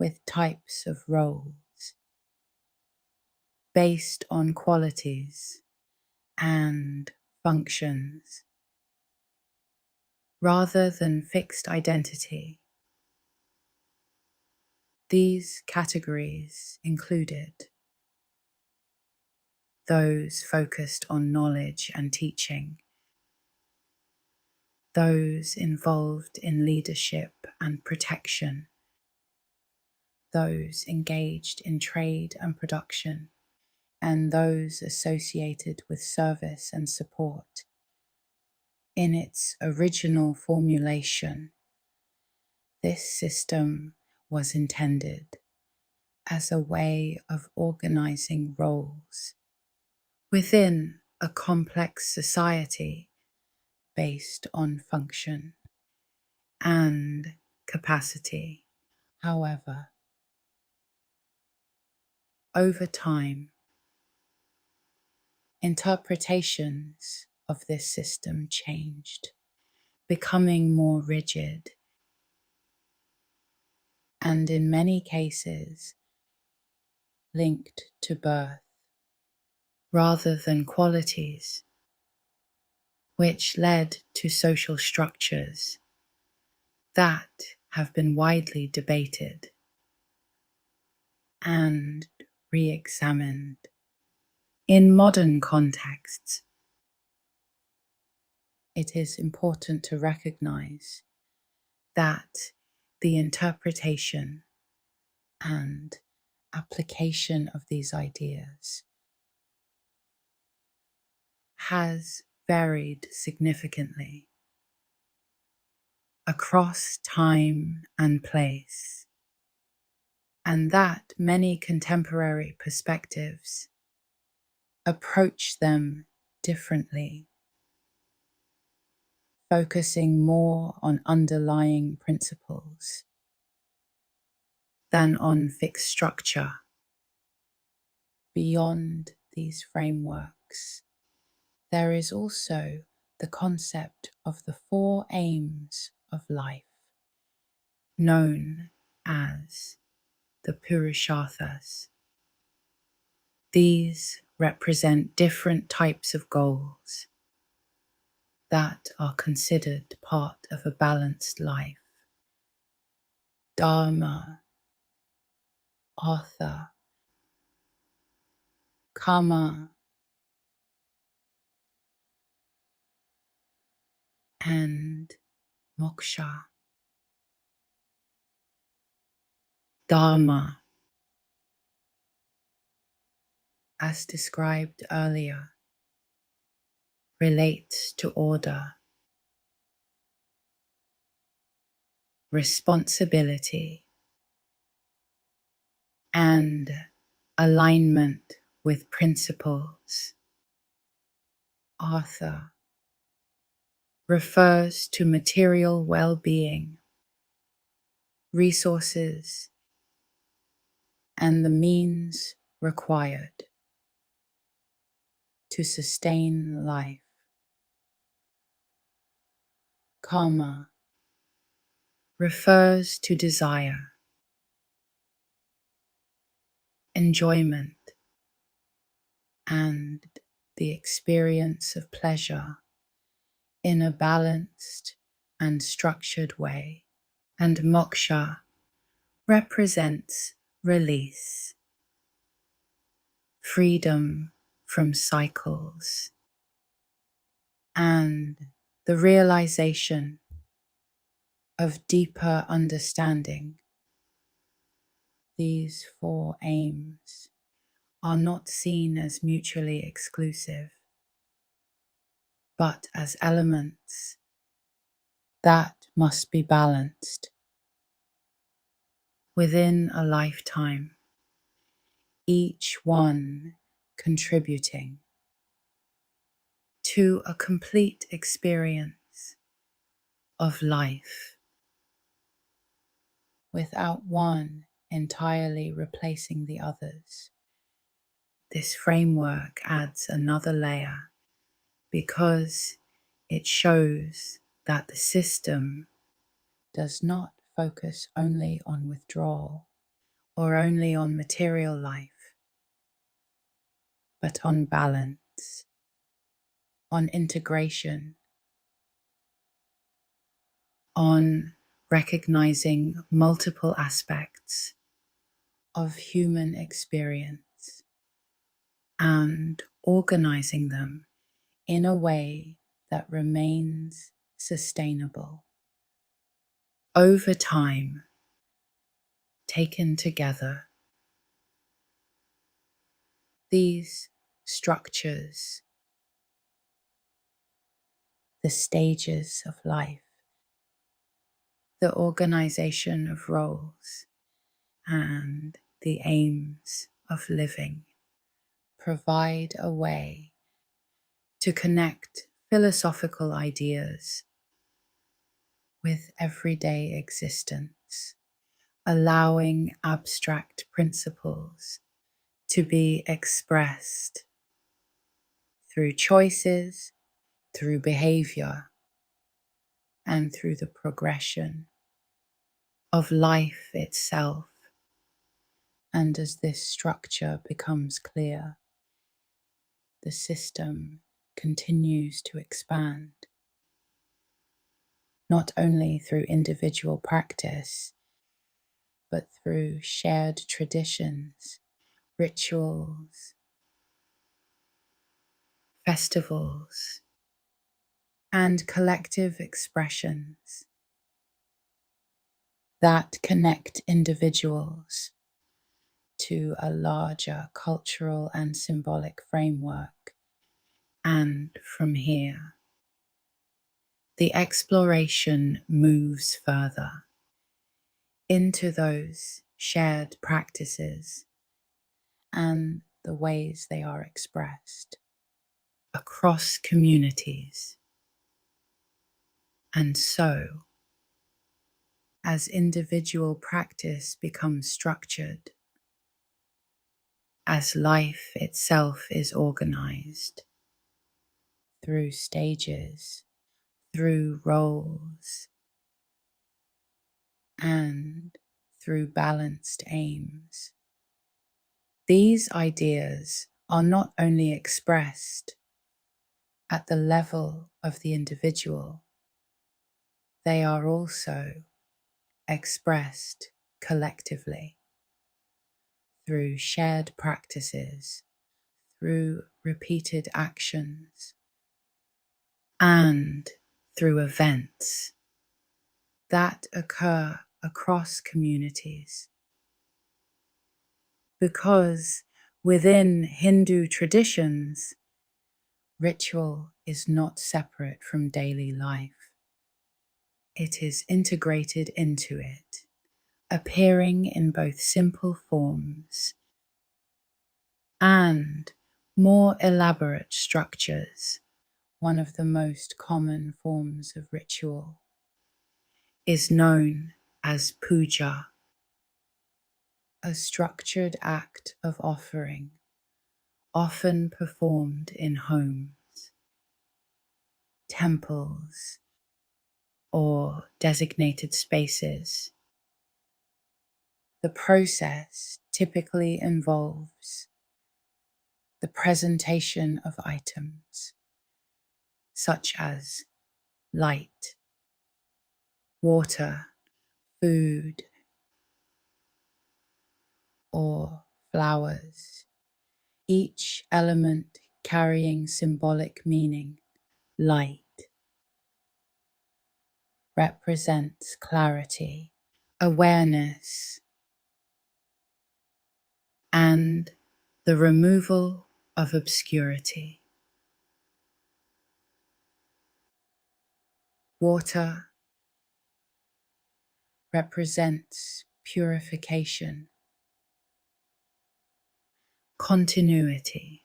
A: with types of roles based on qualities and functions rather than fixed identity. These categories included those focused on knowledge and teaching, those involved in leadership and protection, those engaged in trade and production, and those associated with service and support. In its original formulation, this system was intended as a way of organizing roles within a complex society based on function and capacity. However, over time, interpretations of this system changed, becoming more rigid and in many cases linked to birth rather than qualities, which led to social structures that have been widely debated and re-examined. In modern contexts, it is important to recognize that the interpretation and application of these ideas has varied significantly across time and place, and that many contemporary perspectives approach them differently, focusing more on underlying principles than on fixed structure. Beyond these frameworks, there is also the concept of the four aims of life, known as the Purusharthas. These represent different types of goals that are considered part of a balanced life: dharma, artha, kama, and moksha. Dharma, as described earlier, relates to order, responsibility, and alignment with principles. Artha refers to material well-being, resources, and the means required to sustain life. Kama refers to desire, enjoyment, and the experience of pleasure in a balanced and structured way. And moksha represents release, freedom from cycles, and the realization of deeper understanding. These four aims are not seen as mutually exclusive, but as elements that must be balanced within a lifetime, each one contributing to a complete experience of life, without one entirely replacing the others. This framework adds another layer because it shows that the system does not focus only on withdrawal or only on material life, but on balance, on integration, on recognizing multiple aspects of human experience and organizing them in a way that remains sustainable. Over time, taken together, these structures, the stages of life, the organization of roles, and the aims of living provide a way to connect philosophical ideas with everyday existence, allowing abstract principles to be expressed through choices, through behavior, and through the progression of life itself. And as this structure becomes clear, the system continues to expand, not only through individual practice, but through shared traditions, rituals, festivals, and collective expressions that connect individuals to a larger cultural and symbolic framework. And from here, the exploration moves further into those shared practices and the ways they are expressed across communities. And so, as individual practice becomes structured, as life itself is organized through stages, through roles, and through balanced aims, these ideas are not only expressed at the level of the individual, they are also expressed collectively through shared practices, through repeated actions, and through events that occur across communities. because within Hindu traditions, ritual is not separate from daily life. It is integrated into it, appearing in both simple forms and more elaborate structures. One of the most common forms of ritual is known as puja, a structured act of offering, often performed in homes, temples, or designated spaces. The process typically involves the presentation of items such as light, water, food, or flowers, each element carrying symbolic meaning. Light represents clarity, awareness, and the removal of obscurity. Water represents purification, continuity,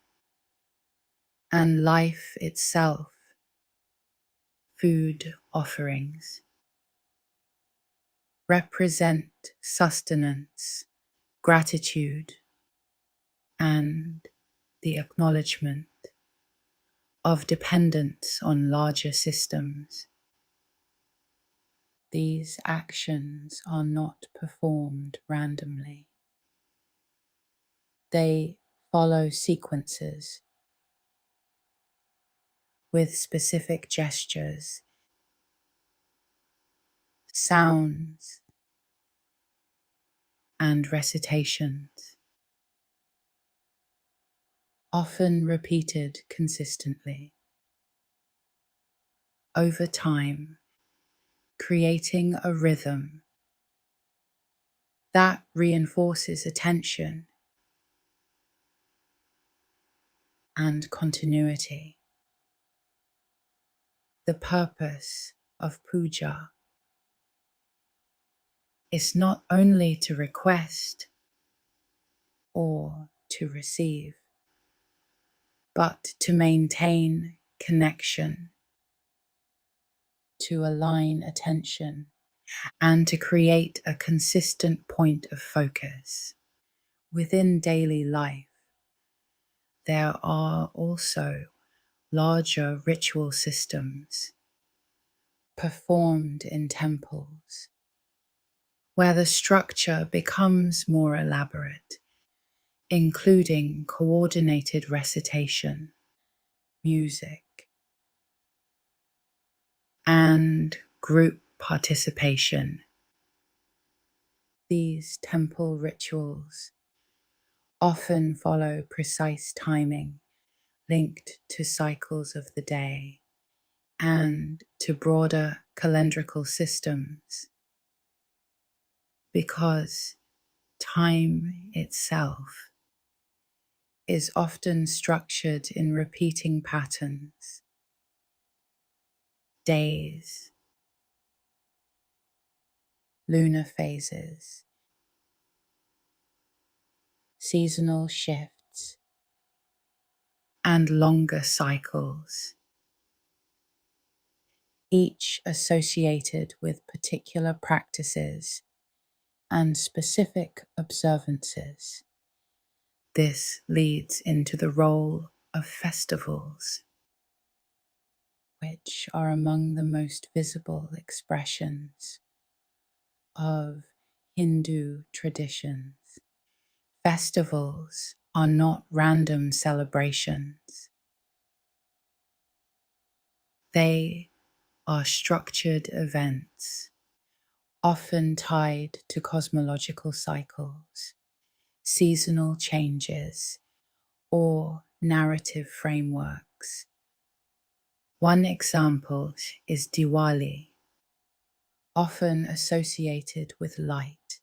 A: and life itself. Food offerings represent sustenance, gratitude, and the acknowledgement of dependence on larger systems. These actions are not performed randomly. They follow sequences with specific gestures, sounds, and recitations, often repeated consistently. Over time, creating a rhythm that reinforces attention and continuity. The purpose of puja is not only to request or to receive, but to maintain connection, to align attention, and to create a consistent point of focus. Within daily life, there are also larger ritual systems performed in temples, where the structure becomes more elaborate, including coordinated recitation, music, and group participation. These temple rituals often follow precise timing linked to cycles of the day and to broader calendrical systems, because time itself is often structured in repeating patterns, days, lunar phases, seasonal shifts, and longer cycles, each associated with particular practices and specific observances. This leads into the role of festivals, which are among the most visible expressions of Hindu traditions. Festivals are not random celebrations. They are structured events, often tied to cosmological cycles, seasonal changes, or narrative frameworks. One example is Diwali, often associated with light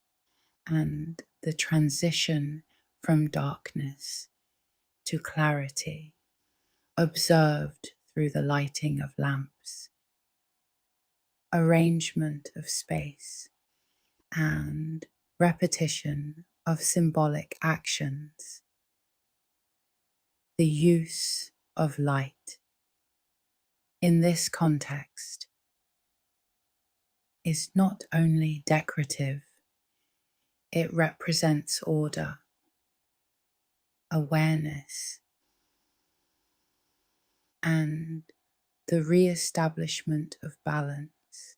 A: and the transition from darkness to clarity, observed through the lighting of lamps, arrangement of space, and repetition of symbolic actions. The use of light in this context is not only decorative, it represents order, awareness, and the re-establishment of balance.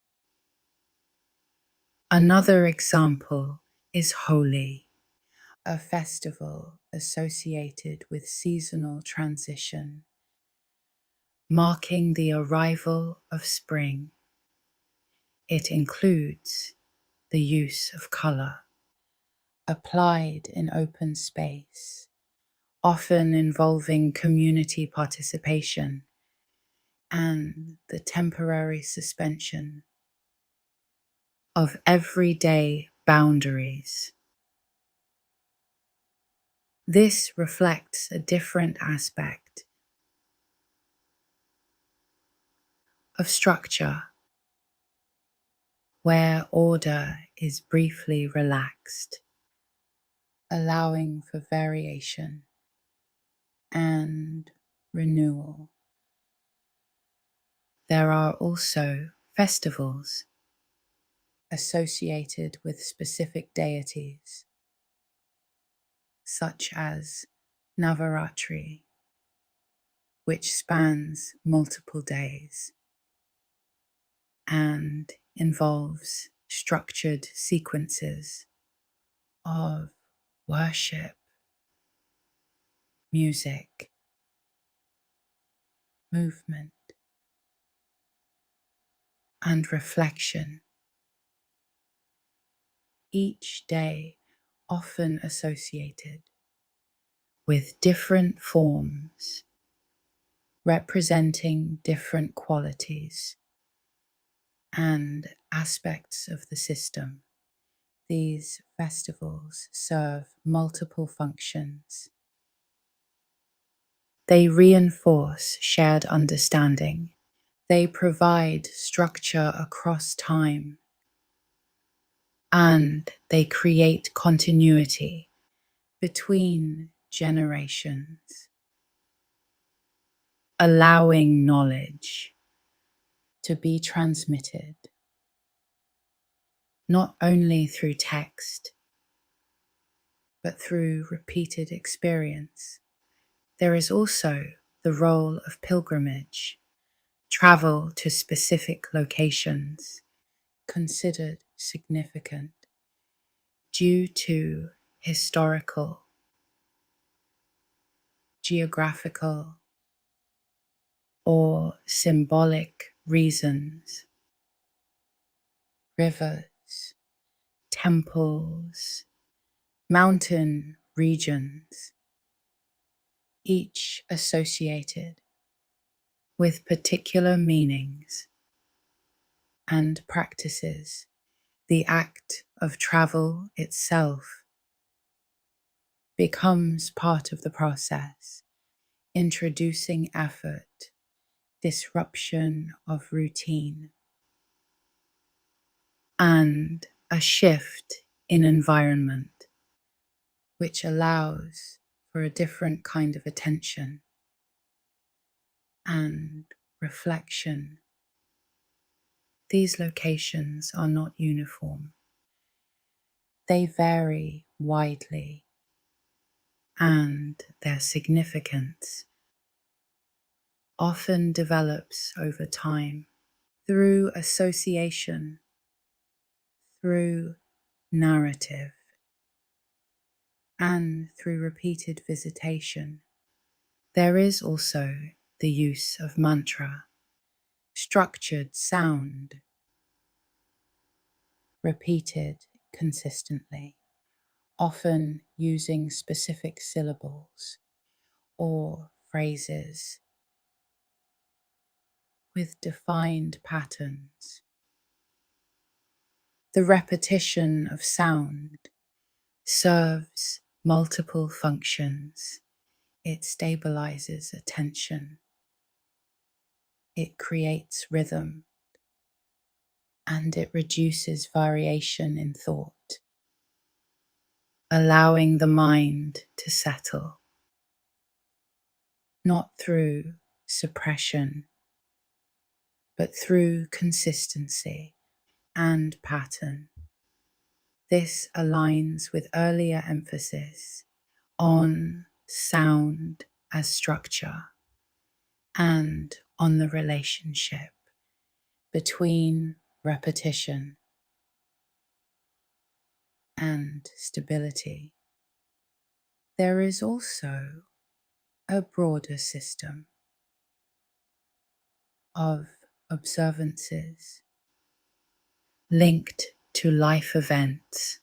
A: Another example is Holi, a festival associated with seasonal transition, marking the arrival of spring. It includes the use of color, applied in open space, often involving community participation and the temporary suspension of everyday boundaries. This reflects a different aspect of structure, where order is briefly relaxed, allowing for variation and renewal. There are also festivals associated with specific deities, such as Navaratri, which spans multiple days and involves structured sequences of worship, music, movement, and reflection. Each day often associated with different forms representing different qualities and aspects of the system. These festivals serve multiple functions. They reinforce shared understanding. They provide structure across time, and they create continuity between generations, allowing knowledge to be transmitted not only through text, but through repeated experience. There is also the role of pilgrimage, travel to specific locations, considered significant due to historical, geographical, or symbolic reasons. Rivers, temples, mountain regions, each associated with particular meanings and practices. The act of travel itself becomes part of the process, introducing effort, disruption of routine, and a shift in environment, which allows for a different kind of attention and reflection. These locations are not uniform. They vary widely, and their significance often develops over time through association, through narrative, and through repeated visitation. There is also the use of mantra, structured sound, repeated consistently, often using specific syllables or phrases with defined patterns. The repetition of sound serves multiple functions. It stabilizes attention. It creates rhythm, and it reduces variation in thought, allowing the mind to settle, not through suppression, but through consistency and pattern. This aligns with earlier emphasis on sound as structure and on the relationship between repetition and stability. There is also a broader system of observances linked to life events,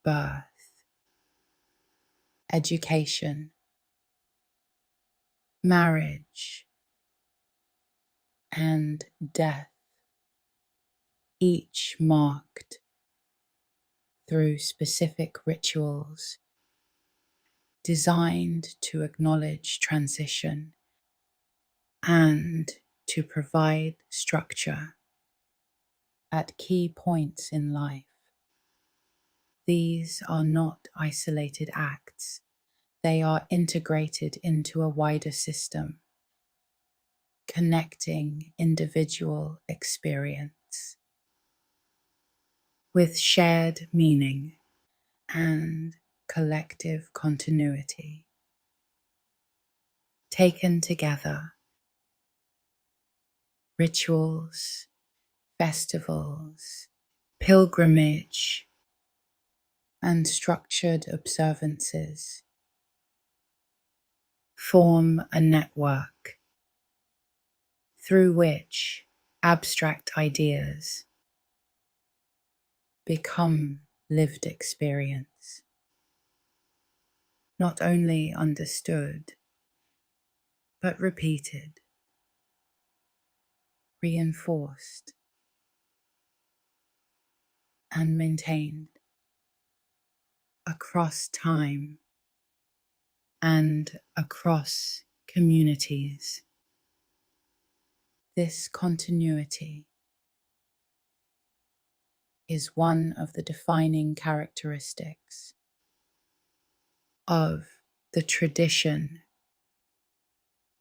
A: birth, education, marriage, and death, each marked through specific rituals designed to acknowledge transition and to provide structure at key points in life. These are not isolated acts. They are integrated into a wider system, connecting individual experience with shared meaning and collective continuity. Taken together, rituals, festivals, pilgrimage, and structured observances form a network through which abstract ideas become lived experience, not only understood, but repeated, reinforced, and maintained across time and across communities. This continuity is one of the defining characteristics of the tradition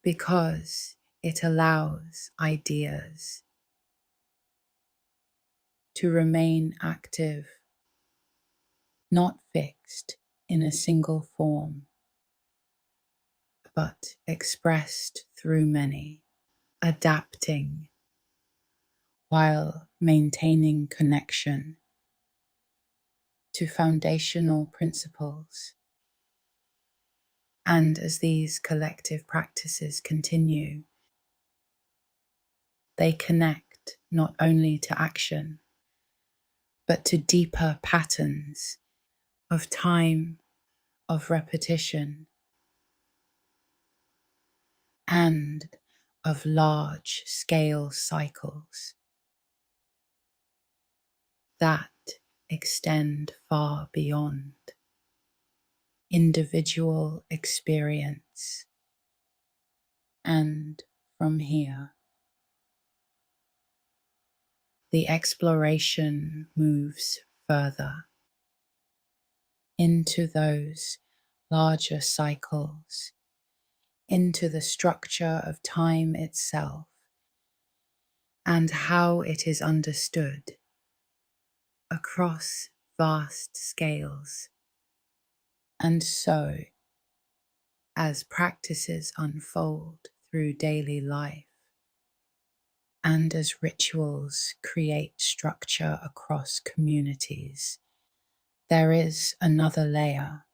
A: because it allows ideas to remain active, not fixed in a single form, but expressed through many, adapting while maintaining connection to foundational principles. And as these collective practices continue, they connect not only to action, but to deeper patterns of time, of repetition, and of large-scale cycles that extend far beyond individual experience. And from here, the exploration moves further into those larger cycles, into the structure of time itself and how it is understood across vast scales. And so, as practices unfold through daily life, and as rituals create structure across communities, there is another layer,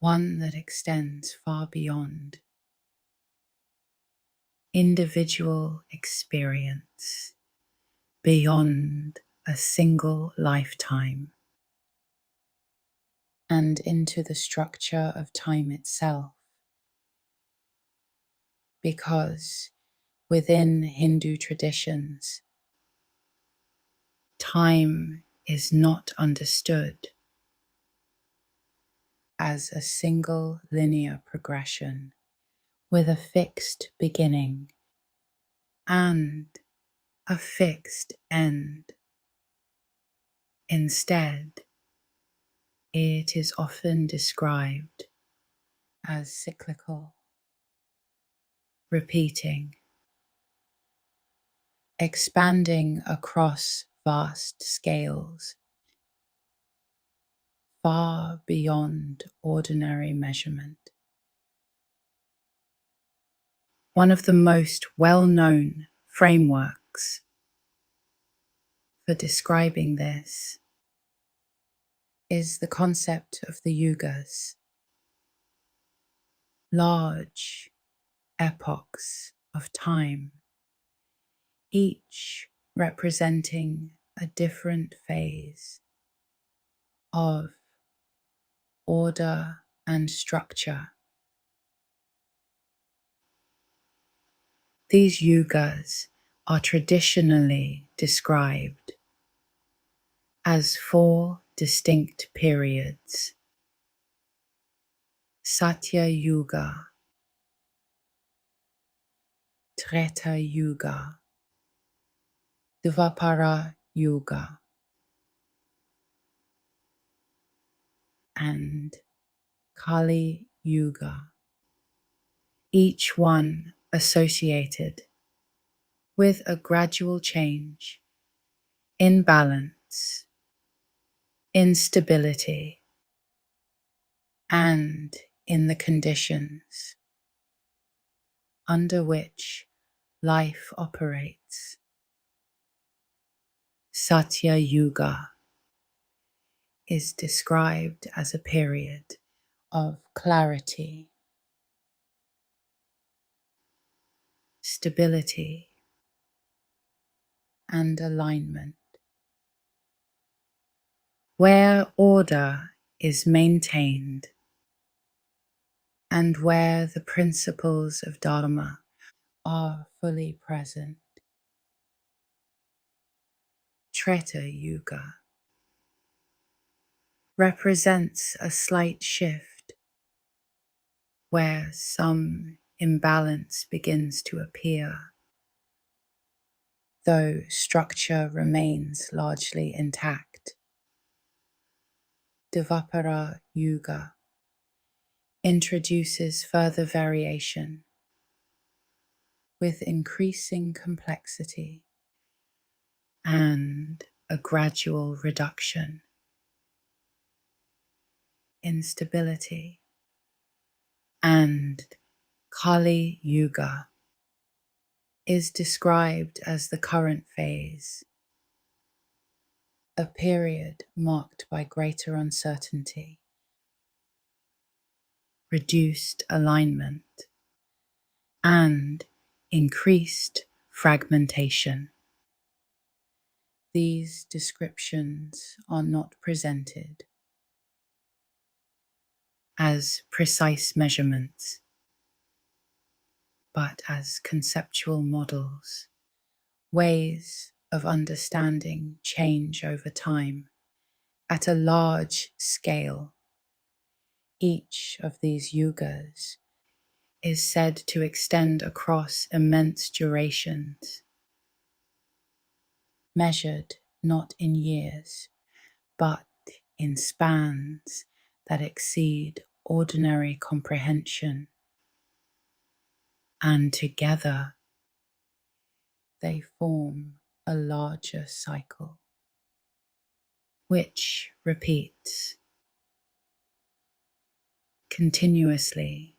A: one that extends far beyond individual experience, beyond a single lifetime, and into the structure of time itself. Because within Hindu traditions, time is not understood as a single linear progression with a fixed beginning and a fixed end. Instead, it is often described as cyclical, repeating, expanding across vast scales, far beyond ordinary measurement. One of the most well-known frameworks for describing this is the concept of the yugas, large epochs of time, each representing a different phase of order and structure. These yugas are traditionally described as four distinct periods: Satya Yuga, Treta Yuga, Dvapara Yuga, and Kali Yuga, each one associated with a gradual change in balance, instability, and in the conditions under which life operates. Satya Yuga is described as a period of clarity, stability, and alignment, where order is maintained and where the principles of dharma are fully present. Treta Yuga represents a slight shift where some imbalance begins to appear, though structure remains largely intact. Dvapara Yuga introduces further variation with increasing complexity and a gradual reduction in stability. And Kali Yuga is described as the current phase, a period marked by greater uncertainty, reduced alignment, and increased fragmentation. These descriptions are not presented as precise measurements, but as conceptual models, ways of understanding change over time at a large scale. Each of these yugas is said to extend across immense durations, measured not in years, but in spans that exceed ordinary comprehension, and together they form a larger cycle, which repeats continuously.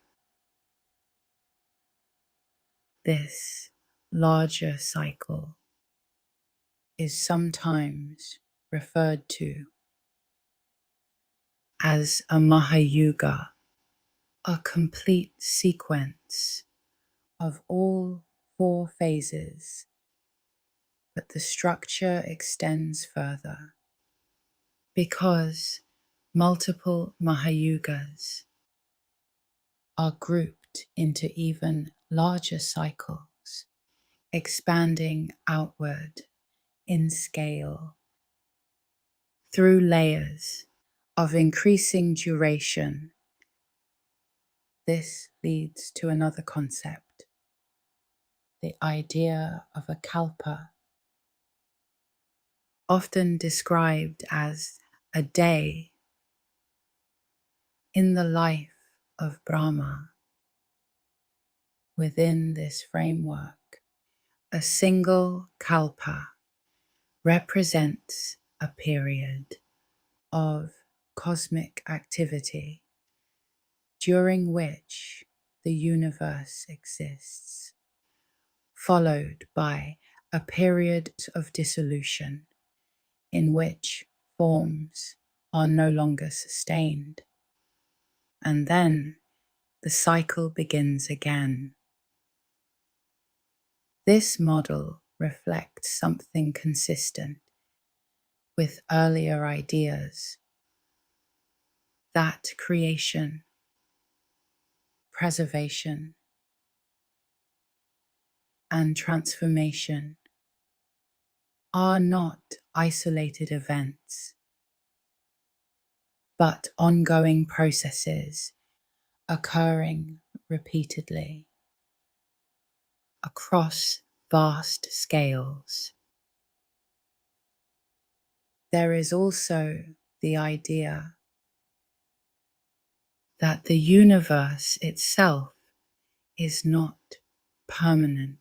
A: This larger cycle is sometimes referred to as a Mahayuga, a complete sequence of all four phases, but the structure extends further because multiple Mahayugas are grouped into even larger cycles, expanding outward in scale through layers of increasing duration. This leads to another concept, the idea of a kalpa, often described as a day in the life of Brahma. Within this framework, a single kalpa represents a period of cosmic activity during which the universe exists, followed by a period of dissolution in which forms are no longer sustained. And then the cycle begins again. This model reflects something consistent with earlier ideas that creation, preservation, and transformation are not isolated events, but ongoing processes occurring repeatedly across vast scales. There is also the idea that the universe itself is not permanent,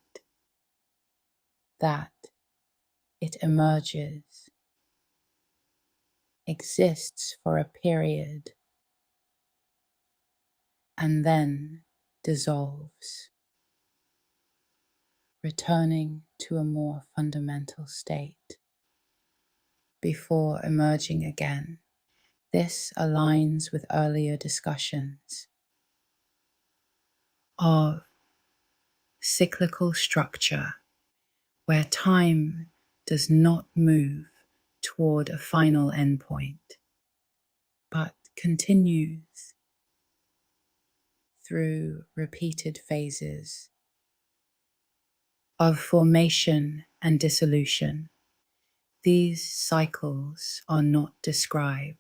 A: that it emerges, exists for a period, and then dissolves, returning to a more fundamental state before emerging again. This aligns with earlier discussions of cyclical structure, where time does not move toward a final endpoint, but continues through repeated phases of formation and dissolution. These cycles are not described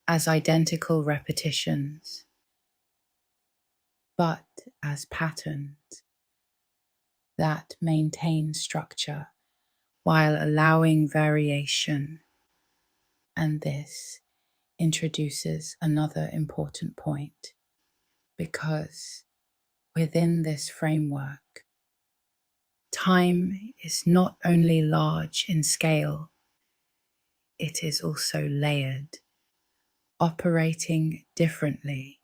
A: as identical repetitions, but as patterns that maintain structure while allowing variation. And this introduces another important point, because within this framework, time is not only large in scale, it is also layered, operating differently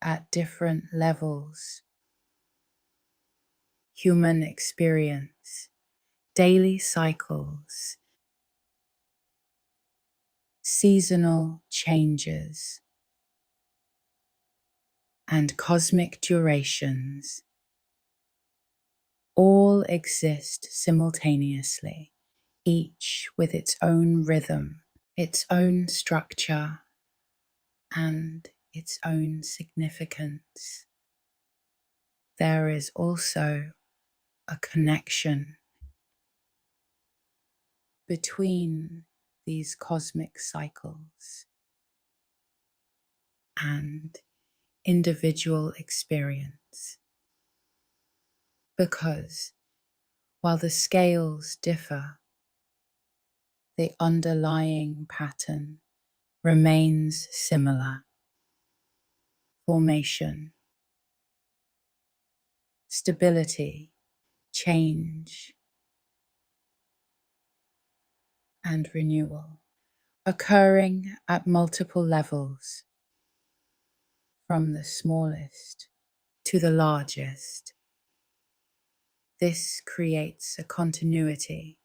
A: at different levels. Human experience, daily cycles, seasonal changes, and cosmic durations all exist simultaneously, each with its own rhythm, its own structure, and its own significance. There is also a connection between these cosmic cycles and individual experience, because while the scales differ, the underlying pattern remains similar. Formation, stability, change, and renewal, occurring at multiple levels, from the smallest to the largest. This creates a continuity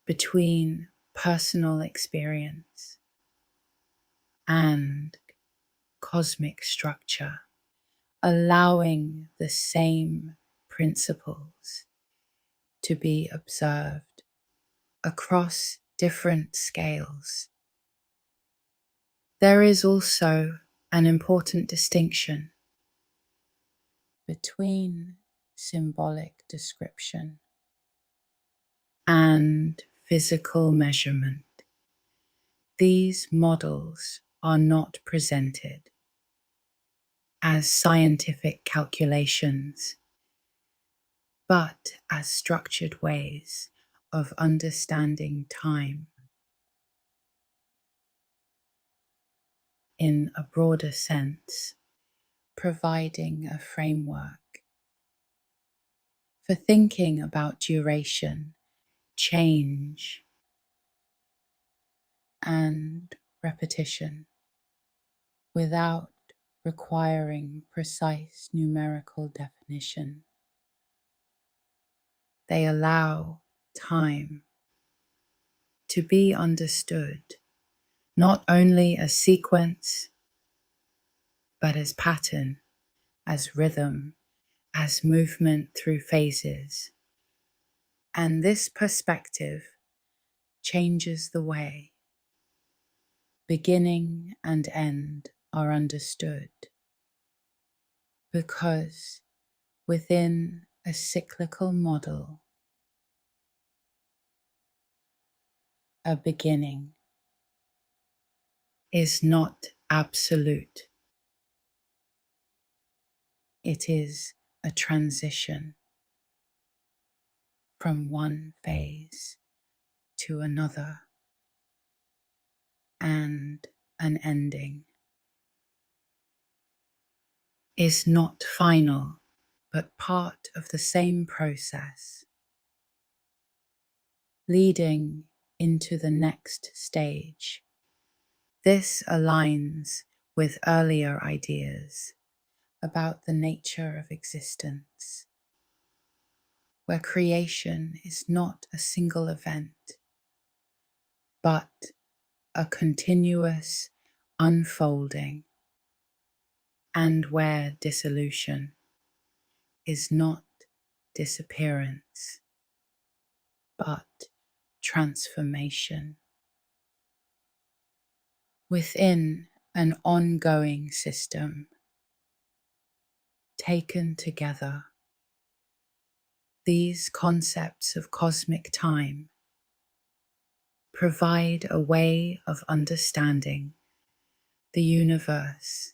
A: between personal experience and cosmic structure, allowing the same principles to be observed across different scales. There is also an important distinction between symbolic description and physical measurement. These models are not presented as scientific calculations, but as structured ways of understanding time. In a broader sense, providing a framework for thinking about duration, change, and repetition without requiring precise numerical definition. They allow time to be understood not only as sequence, but as pattern, as rhythm, as movement through phases. And this perspective changes the way beginning and end are understood, because within a cyclical model, a beginning is not absolute. It is a transition from one phase to another, and an ending is not final, but part of the same process, leading into the next stage. This aligns with earlier ideas about the nature of existence, where creation is not a single event, but a continuous unfolding, and where dissolution is not disappearance, but transformation. Within an ongoing system, taken together, these concepts of cosmic time provide a way of understanding the universe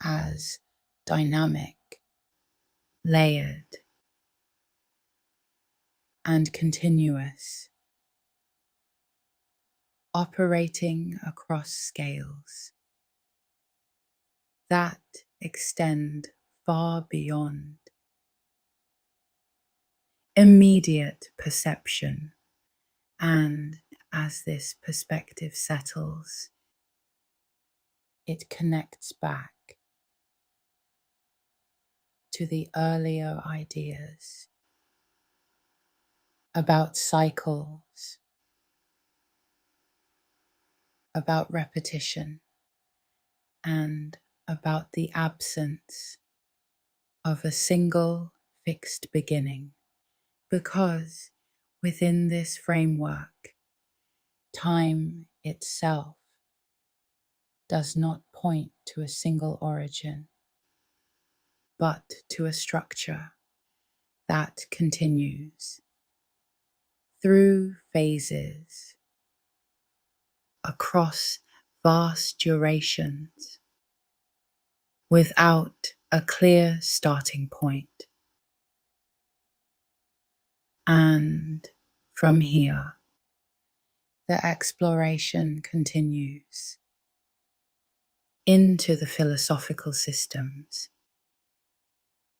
A: as dynamic, layered, and continuous, operating across scales that extend far beyond immediate perception. And as this perspective settles, it connects back to the earlier ideas about cycles, about repetition, and about the absence of a single fixed beginning, because within this framework, time itself does not point to a single origin, but to a structure that continues through phases, across vast durations, without a clear starting point. And from here, the exploration continues into the philosophical systems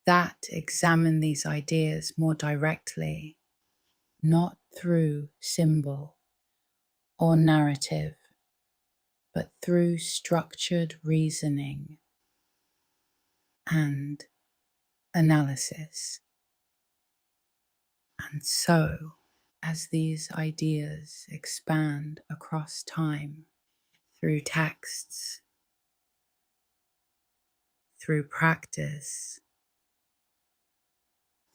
A: that examine these ideas more directly, not through symbol or narrative, but through structured reasoning and analysis. And so, as these ideas expand across time, through texts, through practice,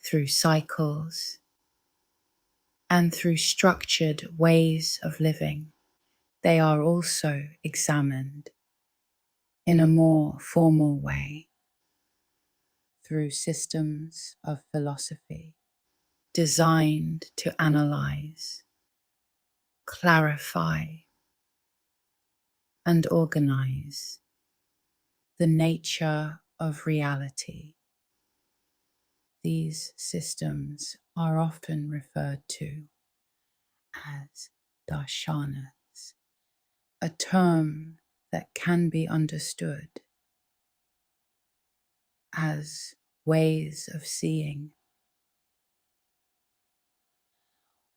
A: through cycles, and through structured ways of living, they are also examined in a more formal way through systems of philosophy designed to analyze, clarify, and organize the nature of reality. These systems are often referred to as darshanas, a term that can be understood as ways of seeing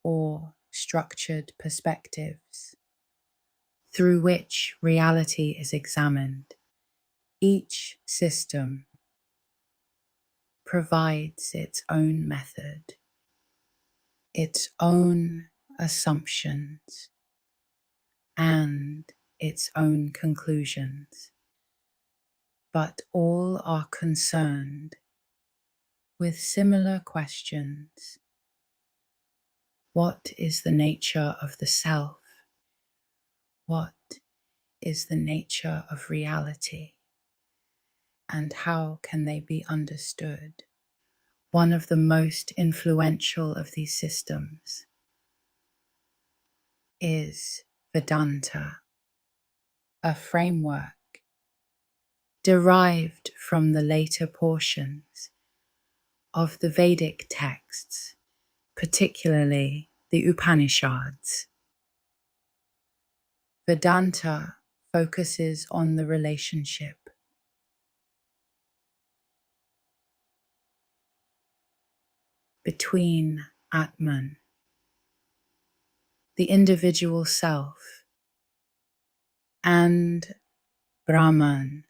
A: or structured perspectives through which reality is examined. Each system provides its own method, its own assumptions, and its own conclusions, but all are concerned with similar questions. What is the nature of the self? What is the nature of reality? And how can they be understood? One of the most influential of these systems is Vedanta, a framework derived from the later portions of the Vedic texts, particularly the Upanishads. Vedanta focuses on the relationship between Atman, the individual self, and Brahman,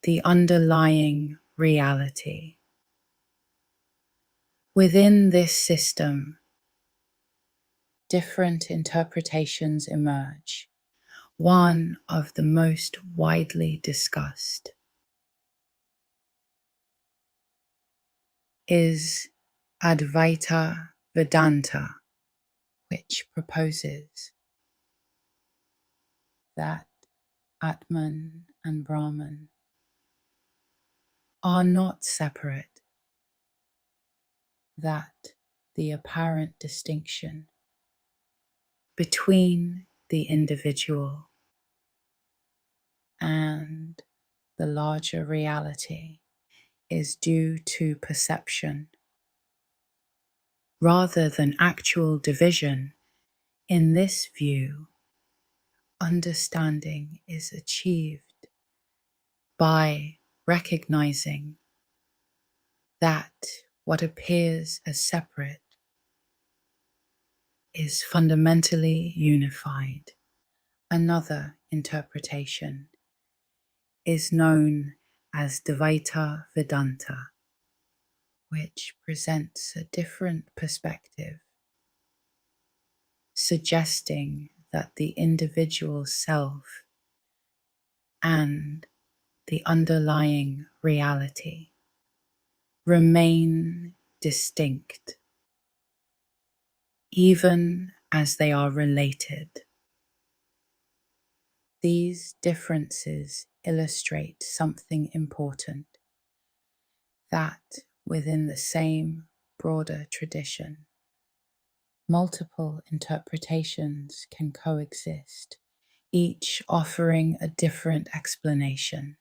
A: the underlying reality. Within this system, different interpretations emerge. One of the most widely discussed is Advaita Vedanta, which proposes that Atman and Brahman are not separate, that the apparent distinction between the individual and the larger reality is due to perception rather than actual division. In this view, understanding is achieved by recognizing that what appears as separate is fundamentally unified. Another interpretation is known as Dvaita Vedanta, which presents a different perspective, suggesting that the individual self and the underlying reality remain distinct, even as they are related. These differences illustrate something important, that within the same broader tradition, multiple interpretations can coexist, each offering a different explanation,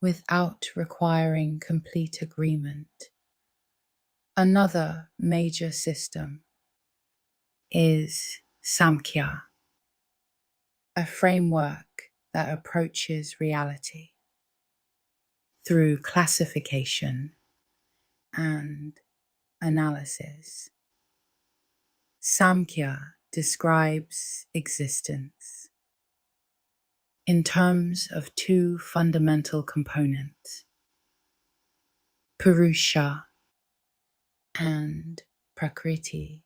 A: without requiring complete agreement. Another major system is Samkhya, a framework that approaches reality through classification and analysis. Samkhya describes existence in terms of two fundamental components, Purusha and Prakriti.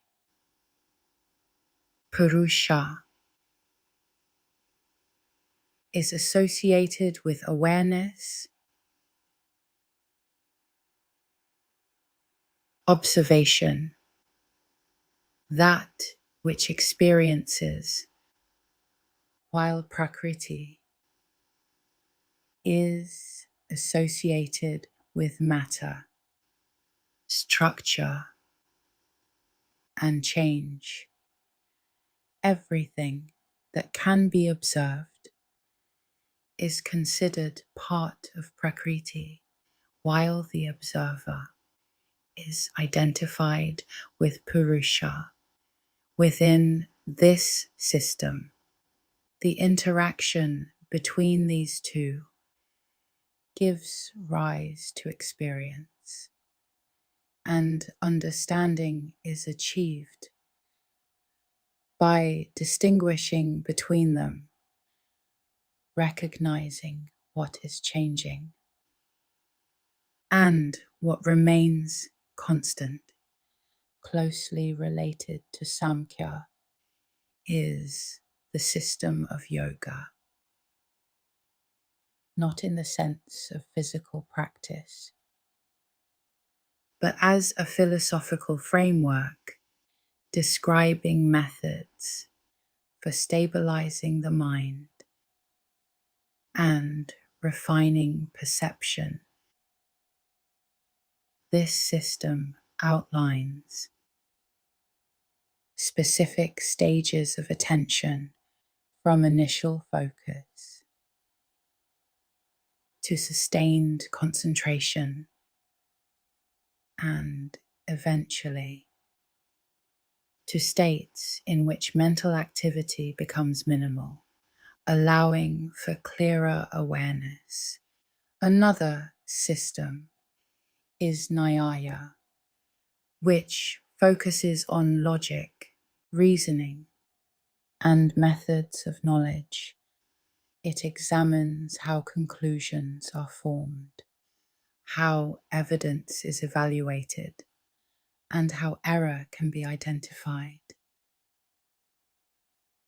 A: Purusha is associated with awareness, observation, that which experiences, while Prakriti is associated with matter, structure, and change. Everything that can be observed is considered part of Prakriti, while the observer is identified with Purusha. Within this system, the interaction between these two gives rise to experience, and understanding is achieved by distinguishing between them, recognizing what is changing and what remains constant. Closely related to Samkhya is the system of yoga, not in the sense of physical practice, but as a philosophical framework describing methods for stabilizing the mind and refining perception. This system outlines specific stages of attention from initial focus to sustained concentration and eventually to states in which mental activity becomes minimal, allowing for clearer awareness. Another system is Nyaya, which focuses on logic, reasoning, and methods of knowledge. It examines how conclusions are formed, how evidence is evaluated, and how error can be identified.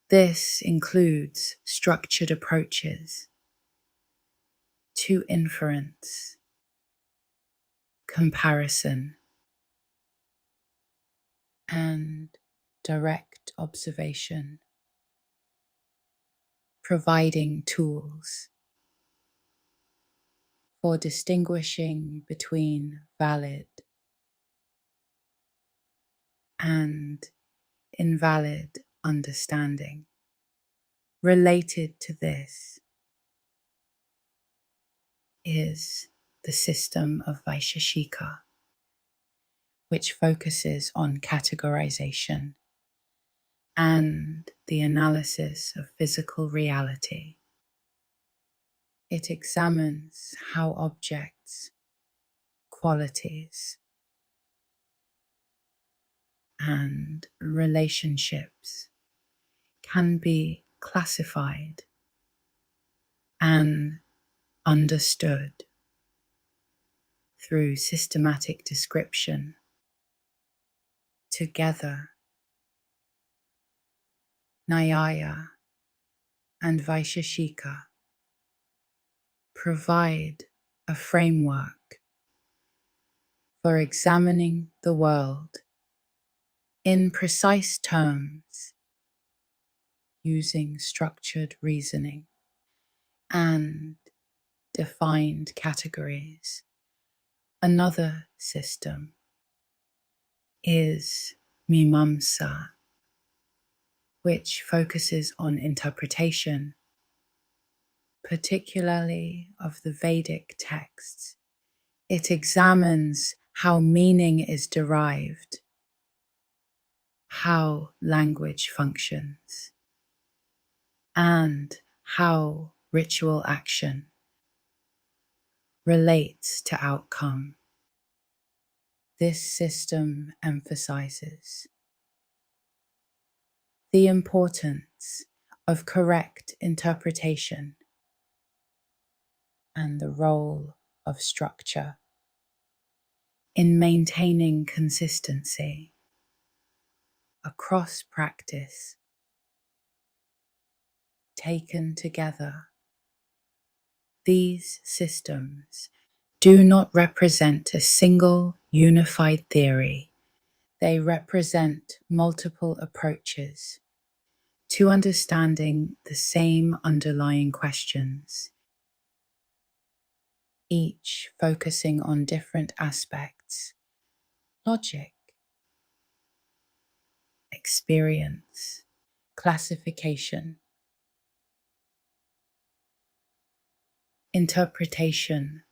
A: This includes structured approaches to inference, comparison, and direct observation, providing tools for distinguishing between valid and invalid understanding. Related to this is the system of Vaisheshika, which focuses on categorization and the analysis of physical reality. It examines how objects, qualities, and relationships can be classified and understood through systematic description. Together, Nyaya and Vaisheshika provide a framework for examining the world in precise terms using structured reasoning and defined categories. Another system is Mimamsa, which focuses on interpretation, particularly of the Vedic texts. It examines how meaning is derived, how language functions, and how ritual action relates to outcome. This system emphasizes the importance of correct interpretation and the role of structure in maintaining consistency across practice. Taken together, these systems do not represent a single unified theory. They represent multiple approaches to understanding the same underlying questions, each focusing on different aspects logic, experience, classification, interpretation,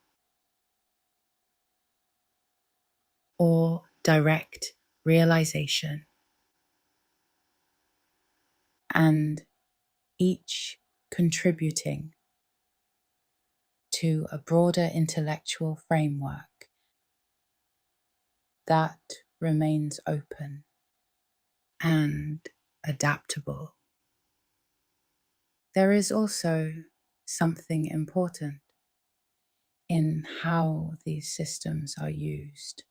A: or direct realization, and each contributing to a broader intellectual framework that remains open and adaptable. There is also something important in how these systems are used.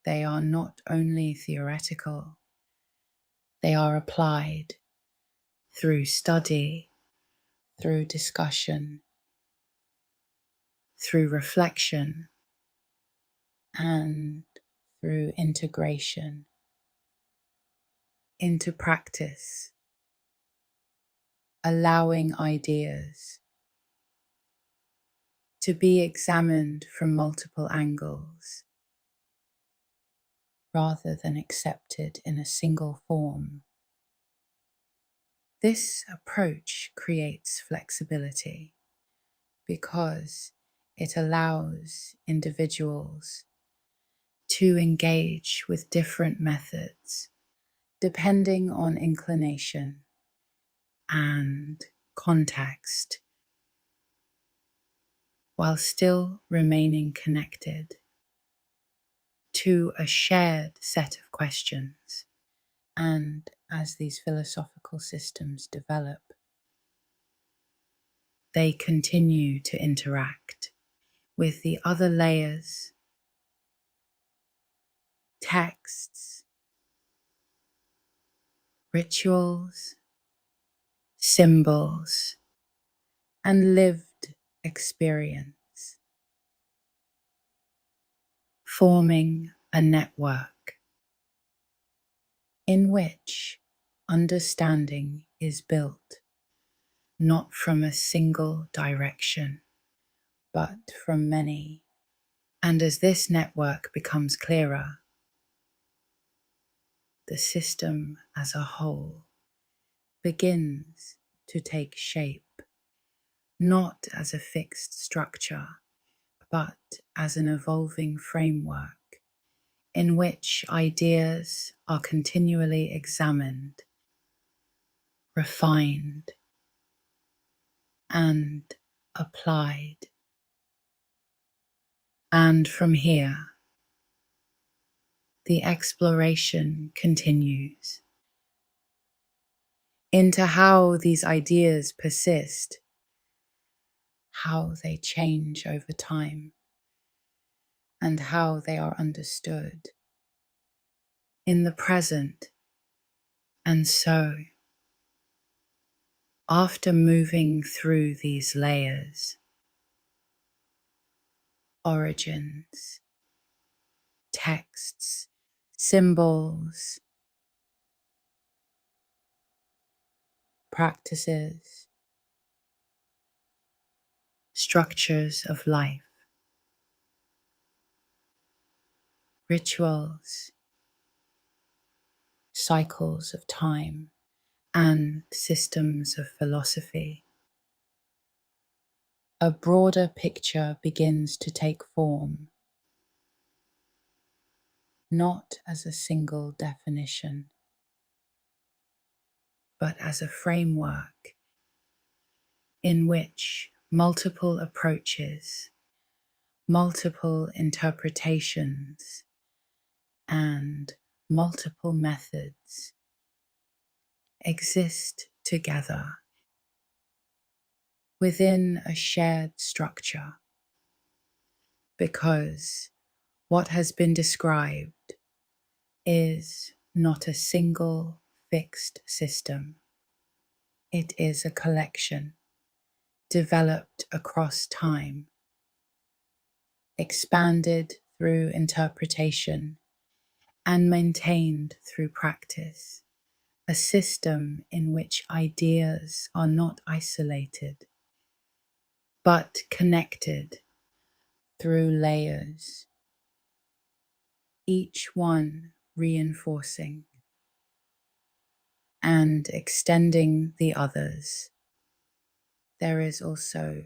A: They are not only theoretical, they are applied through study, through discussion, through reflection, and through integration into practice, allowing ideas to be examined from multiple angles rather than accepted in a single form. This approach creates flexibility because it allows individuals to engage with different methods depending on inclination and context, while still remaining connected to a shared set of questions. And as these philosophical systems develop, they continue to interact with the other layers, texts, rituals, symbols, and lived experience, forming a network in which understanding is built not from a single direction, but from many. And as this network becomes clearer, the system as a whole begins to take shape, not as a fixed structure, but as an evolving framework in which ideas are continually examined, refined, and applied. And from here, the exploration continues into how these ideas persist, how they change over time, and how they are understood in the present. And so, after moving through these layers, origins, texts, symbols, practices, structures of life, rituals, cycles of time, and systems of philosophy, a broader picture begins to take form, not as a single definition, but as a framework in which multiple approaches, multiple interpretations, and multiple methods exist together within a shared structure, because what has been described is not a single fixed system. It is a collection developed across time, expanded through interpretation, and maintained through practice, a system in which ideas are not isolated, but connected through layers, each one reinforcing and extending the others. There is also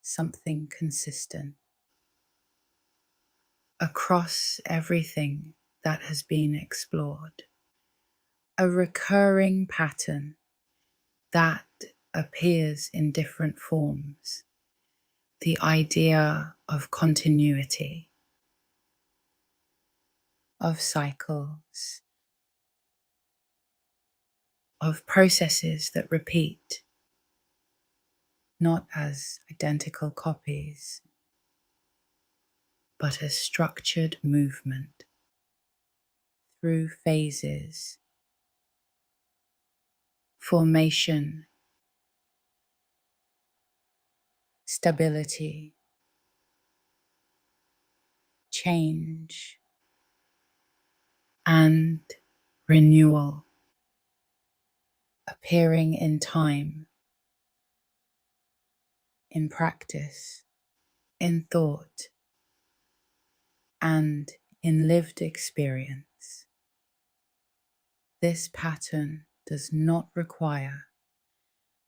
A: something consistent across everything that has been explored, a recurring pattern that appears in different forms, the idea of continuity, of cycles, of processes that repeat, not as identical copies, but as structured movement through phases, formation, stability, change, and renewal, appearing in time, in practice, in thought, and in lived experience. This pattern does not require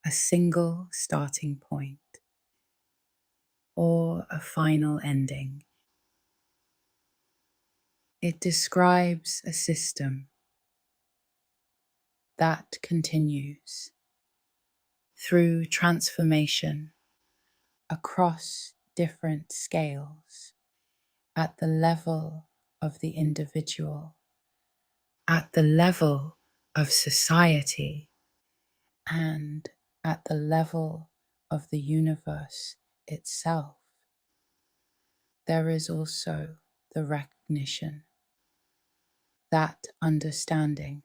A: a single starting point or a final ending. It describes a system that continues through transformation across different scales at the level of the individual, at the level of society, and at the level of the universe itself. There is also the recognition that understanding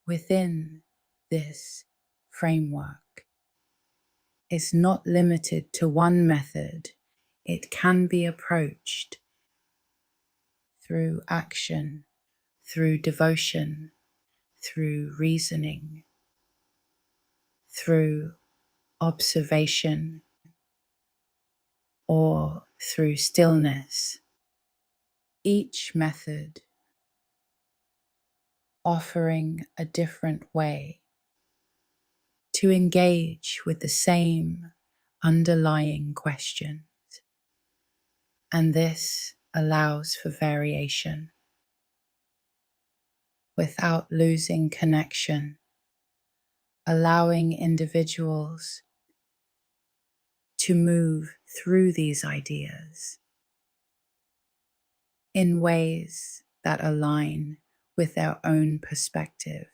A: within this framework is not limited to one method. It can be approached through action, through devotion, through reasoning, through observation, or through stillness. Each method offering a different way to engage with the same underlying questions. And this allows for variation without losing connection, allowing individuals to move through these ideas in ways that align with their own perspective,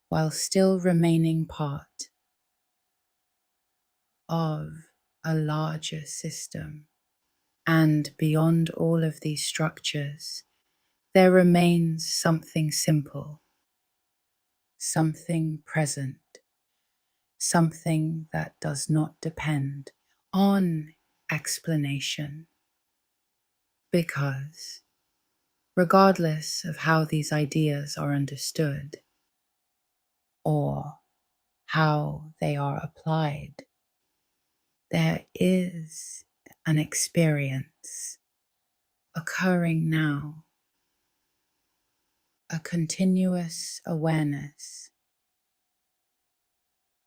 A: while still remaining part of a larger system. And beyond all of these structures, there remains something simple, something present, something that does not depend on explanation. Because regardless of how these ideas are understood or how they are applied, there is an experience occurring now, a continuous awareness,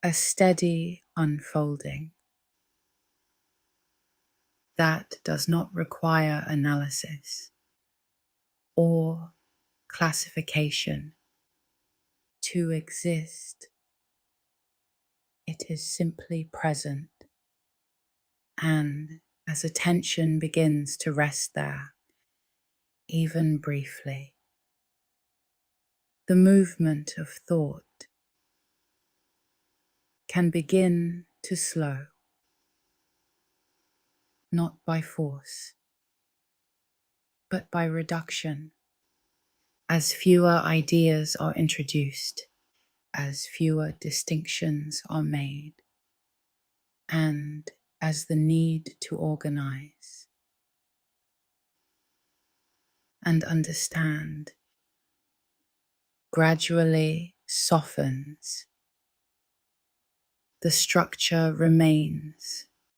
A: a steady unfolding that does not require analysis or classification to exist. It is simply present, and as attention begins to rest there, even briefly, the movement of thought can begin to slow, not by force, but by reduction, as fewer ideas are introduced, as fewer distinctions are made, and as the need to organize and understand gradually softens. The structure remains,